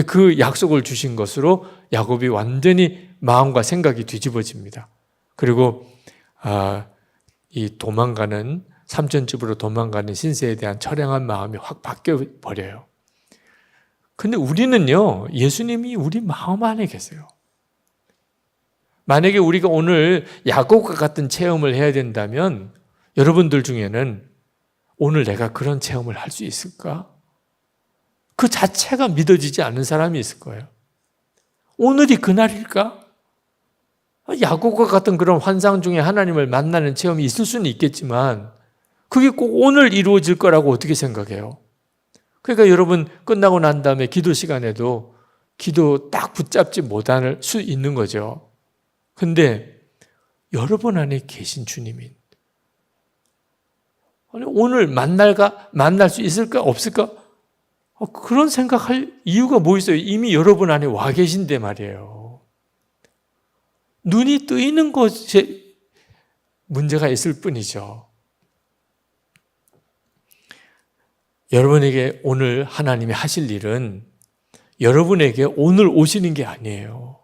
그 약속을 주신 것으로 야곱이 완전히 마음과 생각이 뒤집어집니다. 그리고 이 도망가는 삼촌집으로 도망가는 신세에 대한 처량한 마음이 확 바뀌어 버려요. 근데 우리는요, 예수님이 우리 마음 안에 계세요. 만약에 우리가 오늘 야곱과 같은 체험을 해야 된다면 여러분들 중에는 오늘 내가 그런 체험을 할 수 있을까? 그 자체가 믿어지지 않는 사람이 있을 거예요. 오늘이 그날일까? 야곱과 같은 그런 환상 중에 하나님을 만나는 체험이 있을 수는 있겠지만 그게 꼭 오늘 이루어질 거라고 어떻게 생각해요? 그러니까 여러분 끝나고 난 다음에 기도 시간에도 기도 딱 붙잡지 못할 수 있는 거죠. 근데 여러분 안에 계신 주님이 오늘 만날 수 있을까 없을까? 그런 생각할 이유가 뭐 있어요? 이미 여러분 안에 와 계신데 말이에요. 눈이 뜨이는 것에 문제가 있을 뿐이죠. 여러분에게 오늘 하나님이 하실 일은 여러분에게 오늘 오시는 게 아니에요.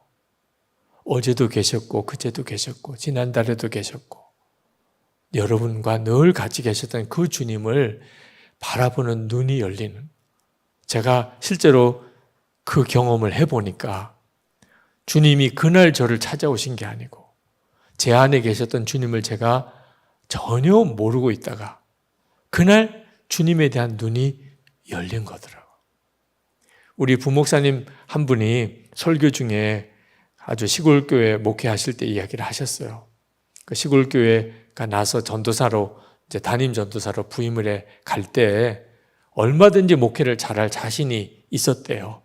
어제도 계셨고 그제도 계셨고 지난달에도 계셨고 여러분과 늘 같이 계셨던 그 주님을 바라보는 눈이 열리는, 제가 실제로 그 경험을 해보니까 주님이 그날 저를 찾아오신 게 아니고 제 안에 계셨던 주님을 제가 전혀 모르고 있다가 그날 주님에 대한 눈이 열린 거더라고요. 우리 부목사님 한 분이 설교 중에 아주 시골교회 목회하실 때 이야기를 하셨어요. 그 시골교회가 나서 전도사로, 이제 담임 전도사로 부임을 해 갈 때 얼마든지 목회를 잘할 자신이 있었대요.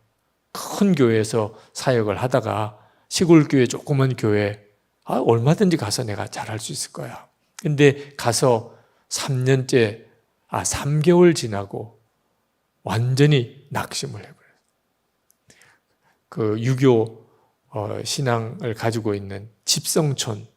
큰 교회에서 사역을 하다가 시골교회 조그만 교회, 얼마든지 가서 내가 잘할 수 있을 거야. 근데 가서 3개월 지나고 완전히 낙심을 해버려요. 그 유교 신앙을 가지고 있는 집성촌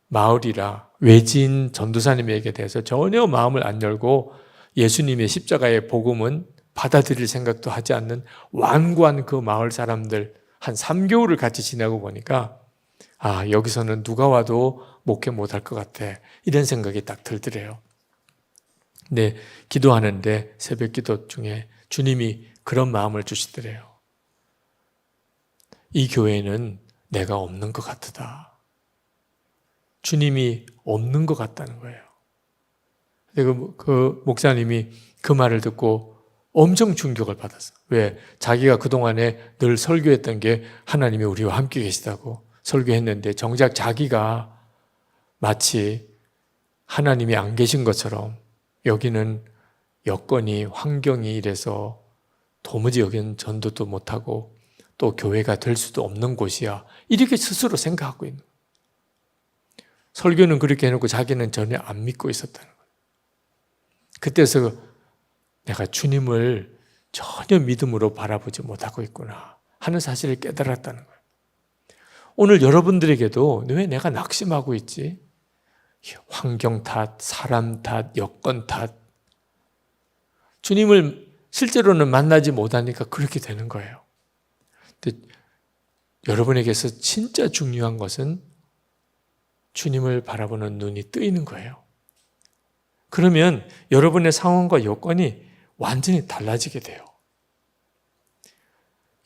마을이라 외지인 전도사님에게 대해서 전혀 마음을 안 열고 예수님의 십자가의 복음은 받아들일 생각도 하지 않는 완고한 그 마을 사람들 한 3개월을 같이 지내고 보니까 여기서는 누가 와도 목회 못할 것 같아, 이런 생각이 딱 들더래요. 근데 기도하는데 새벽 기도 중에 주님이 그런 마음을 주시더래요. 이 교회는 내가 없는 것 같다. 주님이 없는 것 같다는 거예요. 그 목사님이 그 말을 듣고 엄청 충격을 받았어요. 왜? 자기가 그동안에 늘 설교했던 게 하나님이 우리와 함께 계시다고 설교했는데 정작 자기가 마치 하나님이 안 계신 것처럼 여기는 여건이, 환경이 이래서 도무지 여기는 전도도 못하고 또 교회가 될 수도 없는 곳이야, 이렇게 스스로 생각하고 있는 거예요. 설교는 그렇게 해놓고 자기는 전혀 안 믿고 있었다는 거예요. 그때서 내가 주님을 전혀 믿음으로 바라보지 못하고 있구나 하는 사실을 깨달았다는 거예요. 오늘 여러분들에게도 왜 내가 낙심하고 있지? 환경 탓, 사람 탓, 여건 탓. 주님을 실제로는 만나지 못하니까 그렇게 되는 거예요. 근데 여러분에게서 진짜 중요한 것은 주님을 바라보는 눈이 뜨이는 거예요. 그러면 여러분의 상황과 여건이 완전히 달라지게 돼요.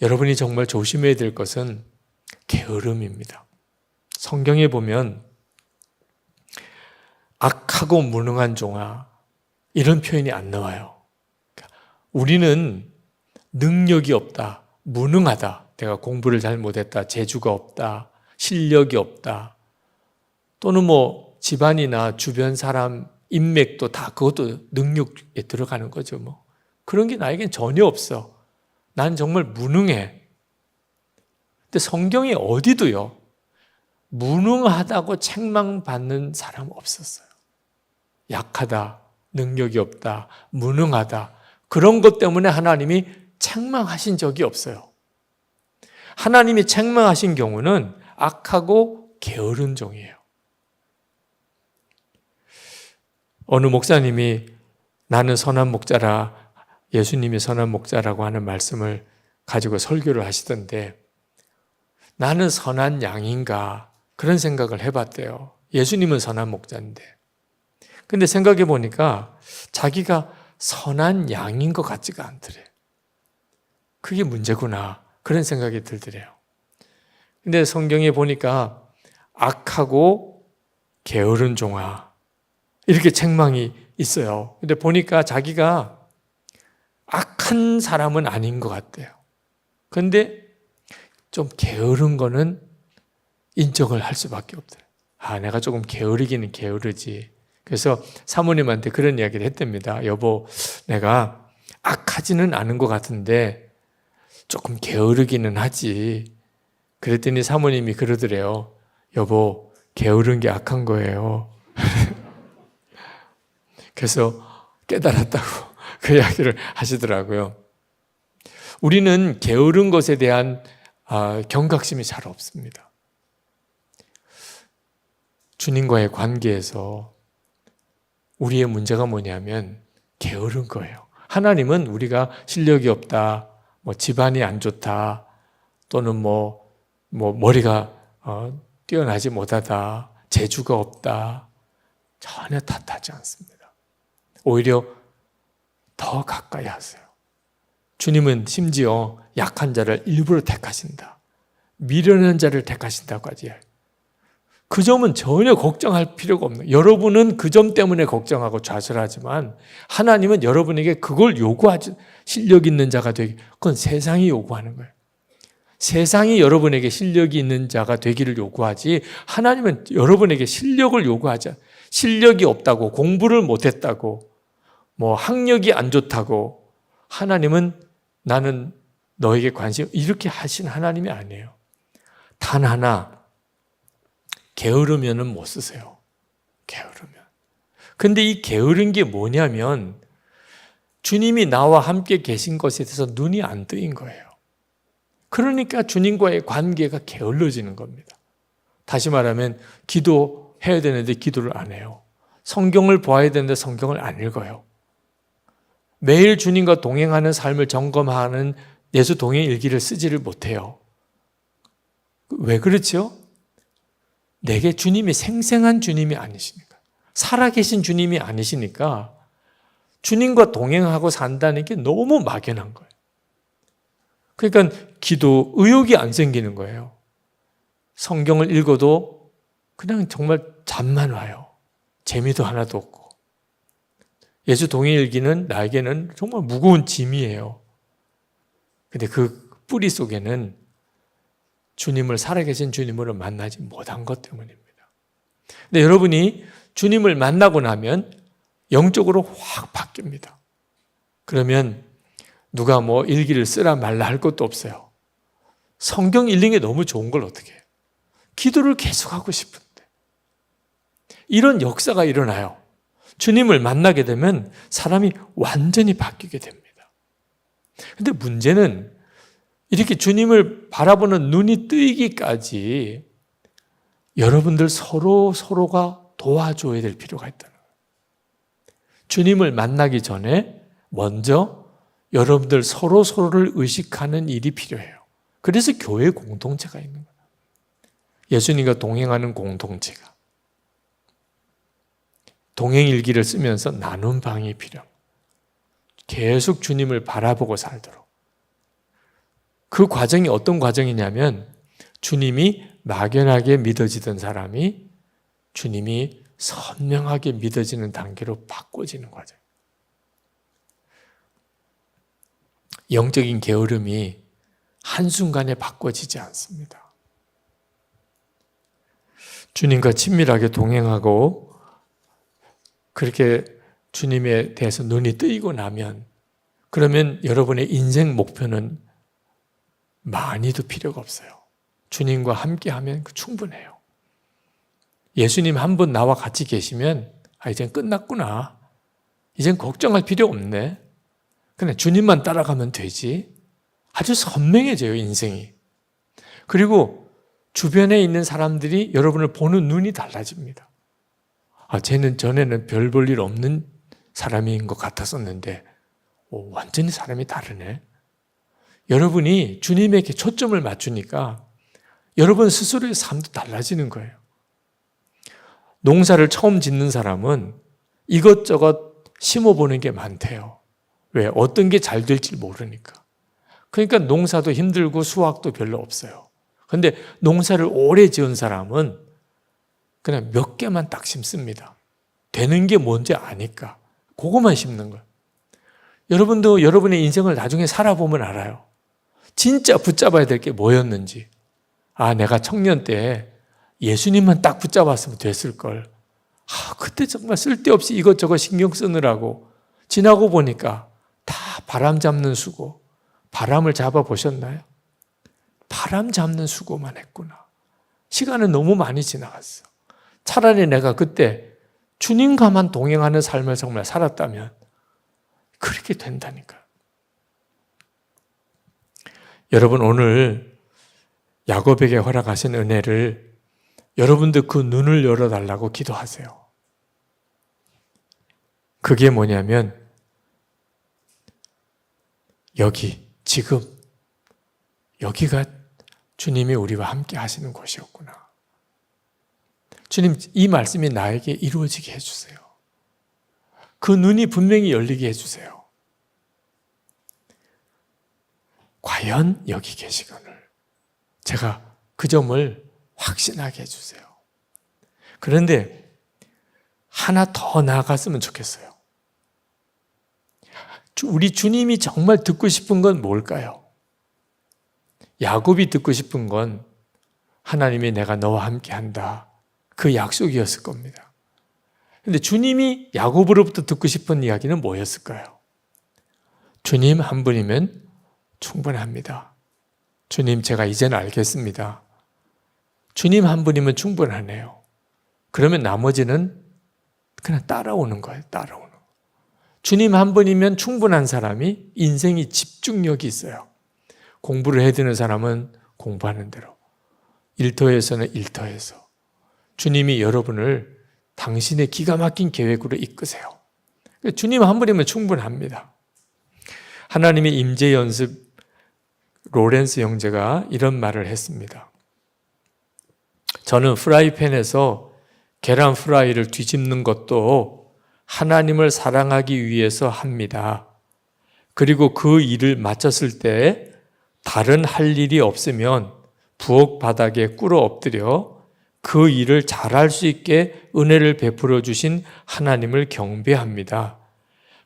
여러분이 정말 조심해야 될 것은 게으름입니다. 성경에 보면 악하고 무능한 종아, 이런 표현이 안 나와요. 우리는 능력이 없다, 무능하다, 내가 공부를 잘 못했다, 재주가 없다, 실력이 없다, 또는 집안이나 주변 사람 인맥도 다 그것도 능력에 들어가는 거죠. 그런 게 나에겐 전혀 없어. 난 정말 무능해. 근데 성경에 어디도요, 무능하다고 책망받는 사람 없었어요. 약하다, 능력이 없다, 무능하다, 그런 것 때문에 하나님이 책망하신 적이 없어요. 하나님이 책망하신 경우는 악하고 게으른 종이에요. 어느 목사님이 나는 선한 목자라, 예수님이 선한 목자라고 하는 말씀을 가지고 설교를 하시던데 나는 선한 양인가 그런 생각을 해봤대요. 예수님은 선한 목자인데. 근데 생각해 보니까 자기가 선한 양인 것 같지가 않더래. 그게 문제구나 그런 생각이 들더래요. 근데 성경에 보니까 악하고 게으른 종아 이렇게 책망이 있어요. 근데 보니까 자기가 악한 사람은 아닌 것 같아요. 근데 좀 게으른 거는 인정을 할 수밖에 없더라고요. 내가 조금 게으르기는 게으르지. 그래서 사모님한테 그런 이야기를 했답니다. 여보, 내가 악하지는 않은 것 같은데 조금 게으르기는 하지. 그랬더니 사모님이 그러더래요. 여보, 게으른 게 악한 거예요. 그래서 깨달았다고 그 이야기를 하시더라고요. 우리는 게으른 것에 대한 경각심이 잘 없습니다. 주님과의 관계에서 우리의 문제가 뭐냐면 게으른 거예요. 하나님은 우리가 실력이 없다, 집안이 안 좋다, 또는 머리가 뛰어나지 못하다, 재주가 없다, 전혀 탓하지 않습니다. 오히려 더 가까이 하세요. 주님은 심지어 약한 자를 일부러 택하신다, 미련한 자를 택하신다고까지 해요. 그 점은 전혀 걱정할 필요가 없는, 여러분은 그 점 때문에 걱정하고 좌절하지만 하나님은 여러분에게 그걸 요구하지, 실력 있는 자가 되기, 그건 세상이 요구하는 거예요. 세상이 여러분에게 실력이 있는 자가 되기를 요구하지 하나님은 여러분에게 실력을 요구하지 않아요. 실력이 없다고, 공부를 못했다고, 학력이 안 좋다고 하나님은 나는 너에게 관심, 이렇게 하신 하나님이 아니에요. 단 하나, 게으르면은 못 쓰세요. 게으르면. 근데 이 게으른 게 뭐냐면 주님이 나와 함께 계신 것에 대해서 눈이 안 뜨인 거예요. 그러니까 주님과의 관계가 게을러지는 겁니다. 다시 말하면 기도해야 되는데 기도를 안 해요. 성경을 보아야 되는데 성경을 안 읽어요. 매일 주님과 동행하는 삶을 점검하는 예수 동행 일기를 쓰지를 못해요. 왜 그렇죠? 내게 주님이 생생한 주님이 아니시니까, 살아계신 주님이 아니시니까 주님과 동행하고 산다는 게 너무 막연한 거예요. 그러니까 기도 의욕이 안 생기는 거예요. 성경을 읽어도 그냥 정말 잠만 와요. 재미도 하나도 없고. 예수 동행일기는 나에게는 정말 무거운 짐이에요. 근데 그 뿌리 속에는 주님을, 살아계신 주님을 만나지 못한 것 때문입니다. 근데 여러분이 주님을 만나고 나면 영적으로 확 바뀝니다. 그러면 누가 뭐 일기를 쓰라 말라 할 것도 없어요. 성경 읽는 게 너무 좋은 걸 어떻게 해요? 기도를 계속하고 싶은데. 이런 역사가 일어나요. 주님을 만나게 되면 사람이 완전히 바뀌게 됩니다. 근데 문제는 이렇게 주님을 바라보는 눈이 뜨이기까지 여러분들 서로가 도와줘야 될 필요가 있다는 거예요. 주님을 만나기 전에 먼저 여러분들 서로를 의식하는 일이 필요해요. 그래서 교회 공동체가 있는 거예요. 예수님과 동행하는 공동체가. 동행일기를 쓰면서 나눈 방이 필요합니다. 계속 주님을 바라보고 살도록. 그 과정이 어떤 과정이냐면 주님이 막연하게 믿어지던 사람이 주님이 선명하게 믿어지는 단계로 바꿔지는 과정. 영적인 게으름이 한순간에 바꿔지지 않습니다. 주님과 친밀하게 동행하고 그렇게 주님에 대해서 눈이 뜨이고 나면 그러면 여러분의 인생 목표는 많이도 필요가 없어요. 주님과 함께하면 충분해요. 예수님 한 분 나와 같이 계시면 이젠 끝났구나. 이젠 걱정할 필요 없네. 그냥 주님만 따라가면 되지. 아주 선명해져요, 인생이. 그리고 주변에 있는 사람들이 여러분을 보는 눈이 달라집니다. 쟤는 전에는 별 볼 일 없는 사람인 것 같았었는데 완전히 사람이 다르네. 여러분이 주님에게 초점을 맞추니까 여러분 스스로의 삶도 달라지는 거예요. 농사를 처음 짓는 사람은 이것저것 심어보는 게 많대요. 왜? 어떤 게 잘 될지 모르니까. 그러니까 농사도 힘들고 수확도 별로 없어요. 그런데 농사를 오래 지은 사람은 그냥 몇 개만 딱 심습니다. 되는 게 뭔지 아니까 그것만 심는 거예요. 여러분도 여러분의 인생을 나중에 살아보면 알아요. 진짜 붙잡아야 될 게 뭐였는지. 내가 청년 때 예수님만 딱 붙잡았으면 됐을걸. 그때 정말 쓸데없이 이것저것 신경 쓰느라고 지나고 보니까 다 바람 잡는 수고. 바람을 잡아보셨나요? 바람 잡는 수고만 했구나. 시간은 너무 많이 지나갔어. 차라리 내가 그때 주님과만 동행하는 삶을 정말 살았다면 그렇게 된다니까. 여러분 오늘 야곱에게 허락하신 은혜를 여러분들 그 눈을 열어달라고 기도하세요. 그게 뭐냐면 여기 지금 여기가 주님이 우리와 함께 하시는 곳이었구나. 주님 이 말씀이 나에게 이루어지게 해주세요. 그 눈이 분명히 열리게 해주세요. 과연 여기 계시거늘 제가 그 점을 확신하게 해주세요. 그런데 하나 더 나아갔으면 좋겠어요. 우리 주님이 정말 듣고 싶은 건 뭘까요? 야곱이 듣고 싶은 건 하나님이 내가 너와 함께 한다. 그 약속이었을 겁니다. 그런데 주님이 야곱으로부터 듣고 싶은 이야기는 뭐였을까요? 주님 한 분이면 충분합니다. 주님 제가 이제는 알겠습니다. 주님 한 분이면 충분하네요. 그러면 나머지는 그냥 따라오는 거예요. 따라오는 거. 주님 한 분이면 충분한 사람이 인생이 집중력이 있어요. 공부를 해야 되는 사람은 공부하는 대로, 일터에서는 일터에서 주님이 여러분을 당신의 기가 막힌 계획으로 이끄세요. 주님 한 분이면 충분합니다. 하나님의 임재 연습 로렌스 형제가 이런 말을 했습니다. 저는 프라이팬에서 계란 프라이를 뒤집는 것도 하나님을 사랑하기 위해서 합니다. 그리고 그 일을 마쳤을 때 다른 할 일이 없으면 부엌 바닥에 꿇어 엎드려 그 일을 잘할 수 있게 은혜를 베풀어 주신 하나님을 경배합니다.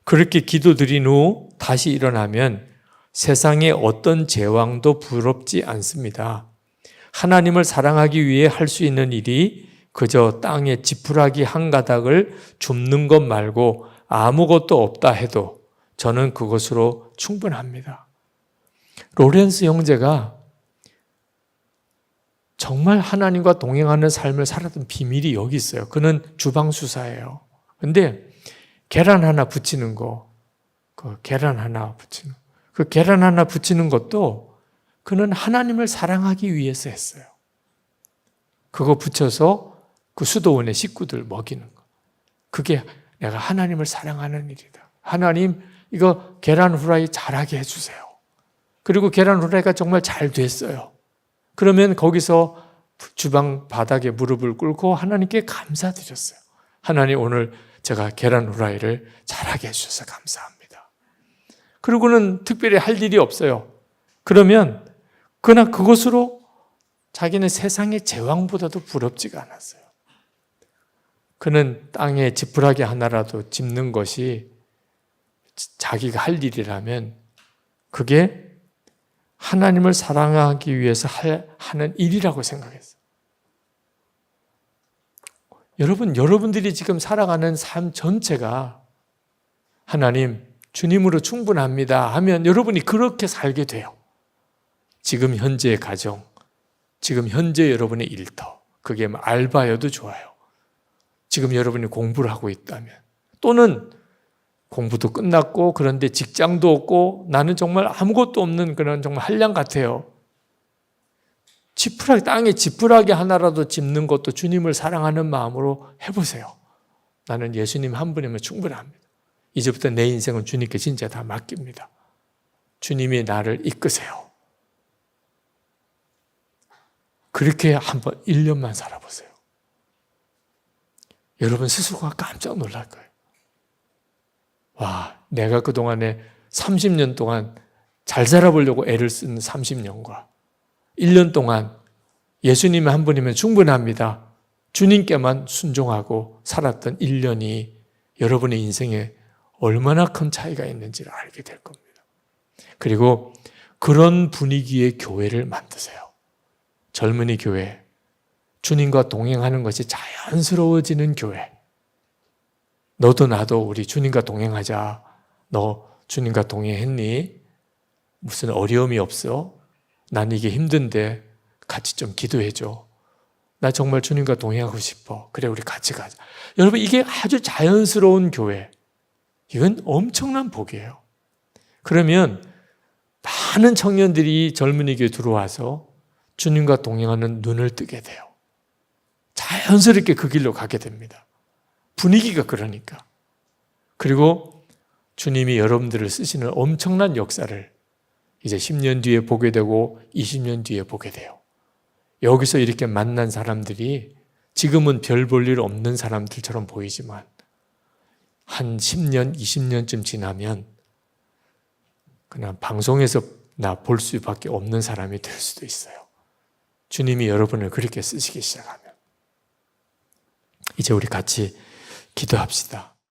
그렇게 기도드린 후 다시 일어나면 세상의 어떤 제왕도 부럽지 않습니다. 하나님을 사랑하기 위해 할 수 있는 일이 그저 땅에 지푸라기 한 가닥을 줍는 것 말고 아무것도 없다 해도 저는 그것으로 충분합니다. 로렌스 형제가 정말 하나님과 동행하는 삶을 살았던 비밀이 여기 있어요. 그는 주방수사예요. 근데 계란 하나 붙이는 거, 그 계란 하나 붙이는 것도 그는 하나님을 사랑하기 위해서 했어요. 그거 붙여서 그 수도원의 식구들 먹이는 거. 그게 내가 하나님을 사랑하는 일이다. 하나님, 이거 계란 후라이 잘하게 해주세요. 그리고 계란 후라이가 정말 잘 됐어요. 그러면 거기서 주방 바닥에 무릎을 꿇고 하나님께 감사드렸어요. 하나님, 오늘 제가 계란 후라이를 잘하게 해주셔서 감사합니다. 그리고는 특별히 할 일이 없어요. 그러나 그것으로 자기는 세상의 제왕보다도 부럽지가 않았어요. 그는 땅에 지푸라기 하나라도 짚는 것이 자기가 할 일이라면 그게 하나님을 사랑하기 위해서 하는 일이라고 생각했어요. 여러분들이 지금 살아가는 삶 전체가 하나님, 주님으로 충분합니다 하면 여러분이 그렇게 살게 돼요. 지금 현재의 가정, 지금 현재 여러분의 일터, 그게 알바여도 좋아요. 지금 여러분이 공부를 하고 있다면, 또는 공부도 끝났고 그런데 직장도 없고 나는 정말 아무것도 없는 그런 정말 한량 같아요. 땅에 지푸라기 하나라도 짚는 것도 주님을 사랑하는 마음으로 해보세요. 나는 예수님 한 분이면 충분합니다. 이제부터 내 인생은 주님께 진짜 다 맡깁니다. 주님이 나를 이끄세요. 그렇게 한번 1년만 살아보세요. 여러분 스스로가 깜짝 놀랄 거예요. 와, 내가 그동안에 30년 동안 잘 살아보려고 애를 쓴 30년과 1년 동안 예수님 한 분이면 충분합니다. 주님께만 순종하고 살았던 1년이 여러분의 인생에 얼마나 큰 차이가 있는지를 알게 될 겁니다. 그리고 그런 분위기의 교회를 만드세요. 젊은이 교회, 주님과 동행하는 것이 자연스러워지는 교회. 너도 나도 우리 주님과 동행하자. 너 주님과 동행했니? 무슨 어려움이 없어? 난 이게 힘든데 같이 좀 기도해줘. 나 정말 주님과 동행하고 싶어. 그래, 우리 같이 가자. 여러분, 이게 아주 자연스러운 교회. 이건 엄청난 복이에요. 그러면 많은 청년들이 젊은이 교회 들어와서 주님과 동행하는 눈을 뜨게 돼요. 자연스럽게 그 길로 가게 됩니다. 분위기가 그러니까. 그리고 주님이 여러분들을 쓰시는 엄청난 역사를 이제 10년 뒤에 보게 되고 20년 뒤에 보게 돼요. 여기서 이렇게 만난 사람들이 지금은 별 볼 일 없는 사람들처럼 보이지만 한 10년, 20년쯤 지나면 그냥 방송에서 나 볼 수밖에 없는 사람이 될 수도 있어요. 주님이 여러분을 그렇게 쓰시기 시작하면. 이제 우리 같이 기도합시다.